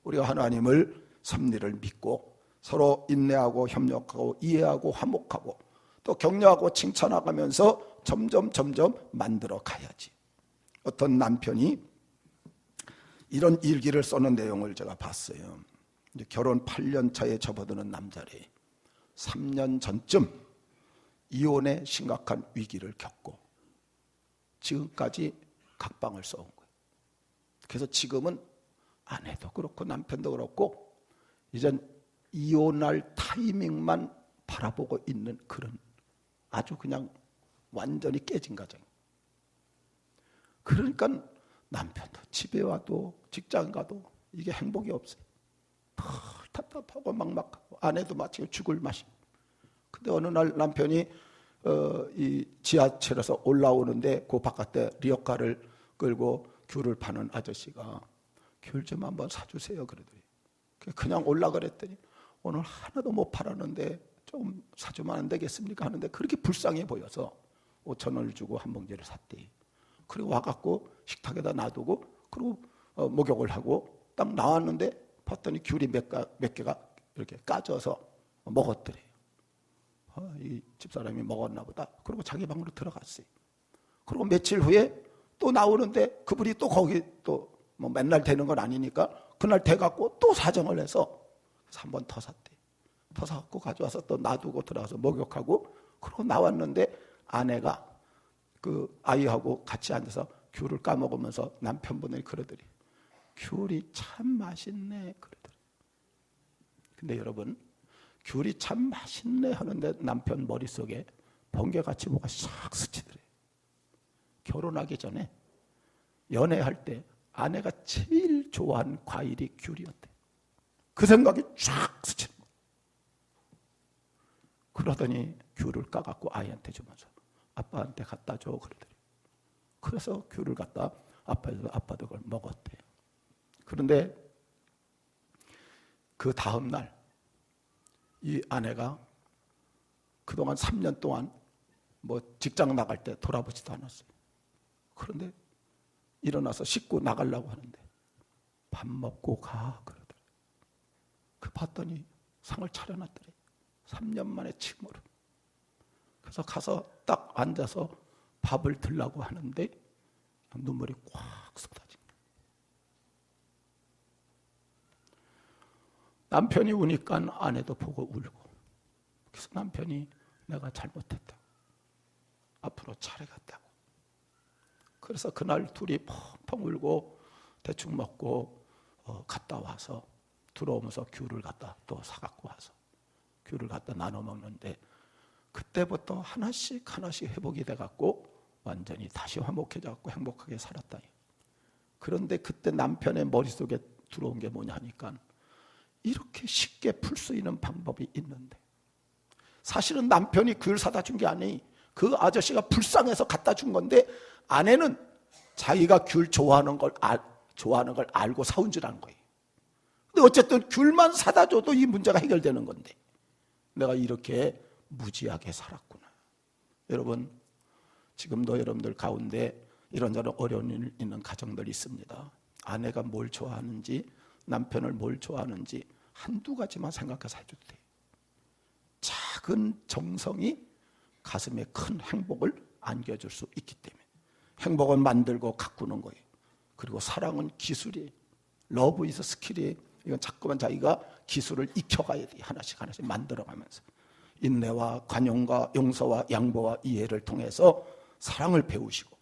우리가 하나님을 섭리를 믿고 서로 인내하고 협력하고 이해하고 화목하고 또 격려하고 칭찬하면서 점점 만들어 가야지. 어떤 남편이 이런 일기를 써는 내용을 제가 봤어요. 이제 결혼 8년 차에 접어드는 남자래. 3년 전쯤 이혼의 심각한 위기를 겪고 지금까지 각방을 써온 거예요. 그래서 지금은 아내도 그렇고 남편도 그렇고 이젠 이혼할 타이밍만 바라보고 있는 그런 아주 그냥 완전히 깨진 가정이에요. 그러니까 남편도 집에 와도 직장 가도 이게 행복이 없어요. 답답하고 막막하고 아내도 마치 죽을 맛이. 근데 어느 날 남편이 이 지하철에서 올라오는데 그 바깥에 리어카를 끌고 귤을 파는 아저씨가 귤 좀 한번 사주세요 그러더니 그냥 올라 그랬더니 오늘 하나도 못 팔았는데 좀 사주면 안 되겠습니까? 하는데 그렇게 불쌍해 보여서 5,000원을 주고 한 봉지를 샀대. 그리고 와갖고 식탁에다 놔두고 그리고 목욕을 하고 딱 나왔는데 봤더니 귤이 몇 개가 이렇게 까져서 먹었더래요. 이 집사람이 먹었나 보다. 그리고 자기 방으로 들어갔어요. 그리고 며칠 후에 또 나오는데 그분이 또 거기 또 뭐 맨날 되는 건 아니니까 그날 돼갖고 또 사정을 해서 한 번 더 샀대. 더 사갖고 가져와서 또 놔두고 들어가서 목욕하고 그러고 나왔는데 아내가 그 아이하고 같이 앉아서 귤을 까먹으면서 남편분이 그러더래. 귤이 참 맛있네 그러더래. 근데 여러분 귤이 참 맛있네 하는데 남편 머릿속에 번개같이 뭐가 싹 스치더래. 결혼하기 전에 연애할 때 아내가 제일 좋아하는 과일이 귤이었대. 그 생각이 쫙 스치는 거야. 그러더니 귤을 까갖고 아이한테 주면서 아빠한테 갖다 줘 그러더래. 그래서 귤을 갖다 아빠도 그걸 먹었대요. 그런데 그 다음 날 이 아내가 그동안 3년 동안 뭐 직장 나갈 때 돌아보지도 않았어요. 그런데 일어나서 씻고 나가려고 하는데 밥 먹고 가 그러더래. 그 봤더니 상을 차려놨더래. 3년 만에 처음으로. 그래서 가서 딱 앉아서 밥을 들라고 하는데 눈물이 꽉 쏟아진 거예요. 남편이 우니까 아내도 보고 울고. 그래서 남편이 내가 잘못했다. 앞으로 잘해갔다고. 그래서 그날 둘이 펑펑 울고 대충 먹고 갔다 와서 들어오면서 귤을 갖다 또 사갖고 와서 귤을 갖다 나눠 먹는데 그때부터 하나씩 회복이 돼갖고 완전히 다시 화목해져갖고 행복하게 살았다. 그런데 그때 남편의 머릿속에 들어온 게 뭐냐 하니까 이렇게 쉽게 풀 수 있는 방법이 있는데 사실은 남편이 귤 사다 준 게 아니 그 아저씨가 불쌍해서 갖다 준 건데 아내는 자기가 귤 좋아하는 걸 알고 사온 줄 아는 거예요. 근데 어쨌든 귤만 사다 줘도 이 문제가 해결되는 건데 내가 이렇게 무지하게 살았구나. 여러분 지금도 여러분들 가운데 이런저런 어려운 일 있는 가정들이 있습니다. 아내가 뭘 좋아하는지 남편을 뭘 좋아하는지 한두 가지만 생각해서 해줘도 돼요. 작은 정성이 가슴에 큰 행복을 안겨줄 수 있기 때문에 행복은 만들고 가꾸는 거예요. 그리고 사랑은 기술이에요. 러브 이즈 스킬이에요. 이건 자꾸만 자기가 기술을 익혀가야 돼요. 하나씩 만들어가면서 인내와 관용과 용서와 양보와 이해를 통해서 사랑을 배우시고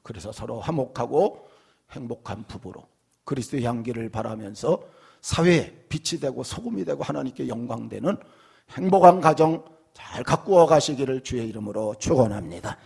그래서 서로 화목하고 행복한 부부로 그리스도의 향기를 바라면서 사회에 빛이 되고 소금이 되고 하나님께 영광되는 행복한 가정 잘 가꾸어 가시기를 주의 이름으로 축원합니다.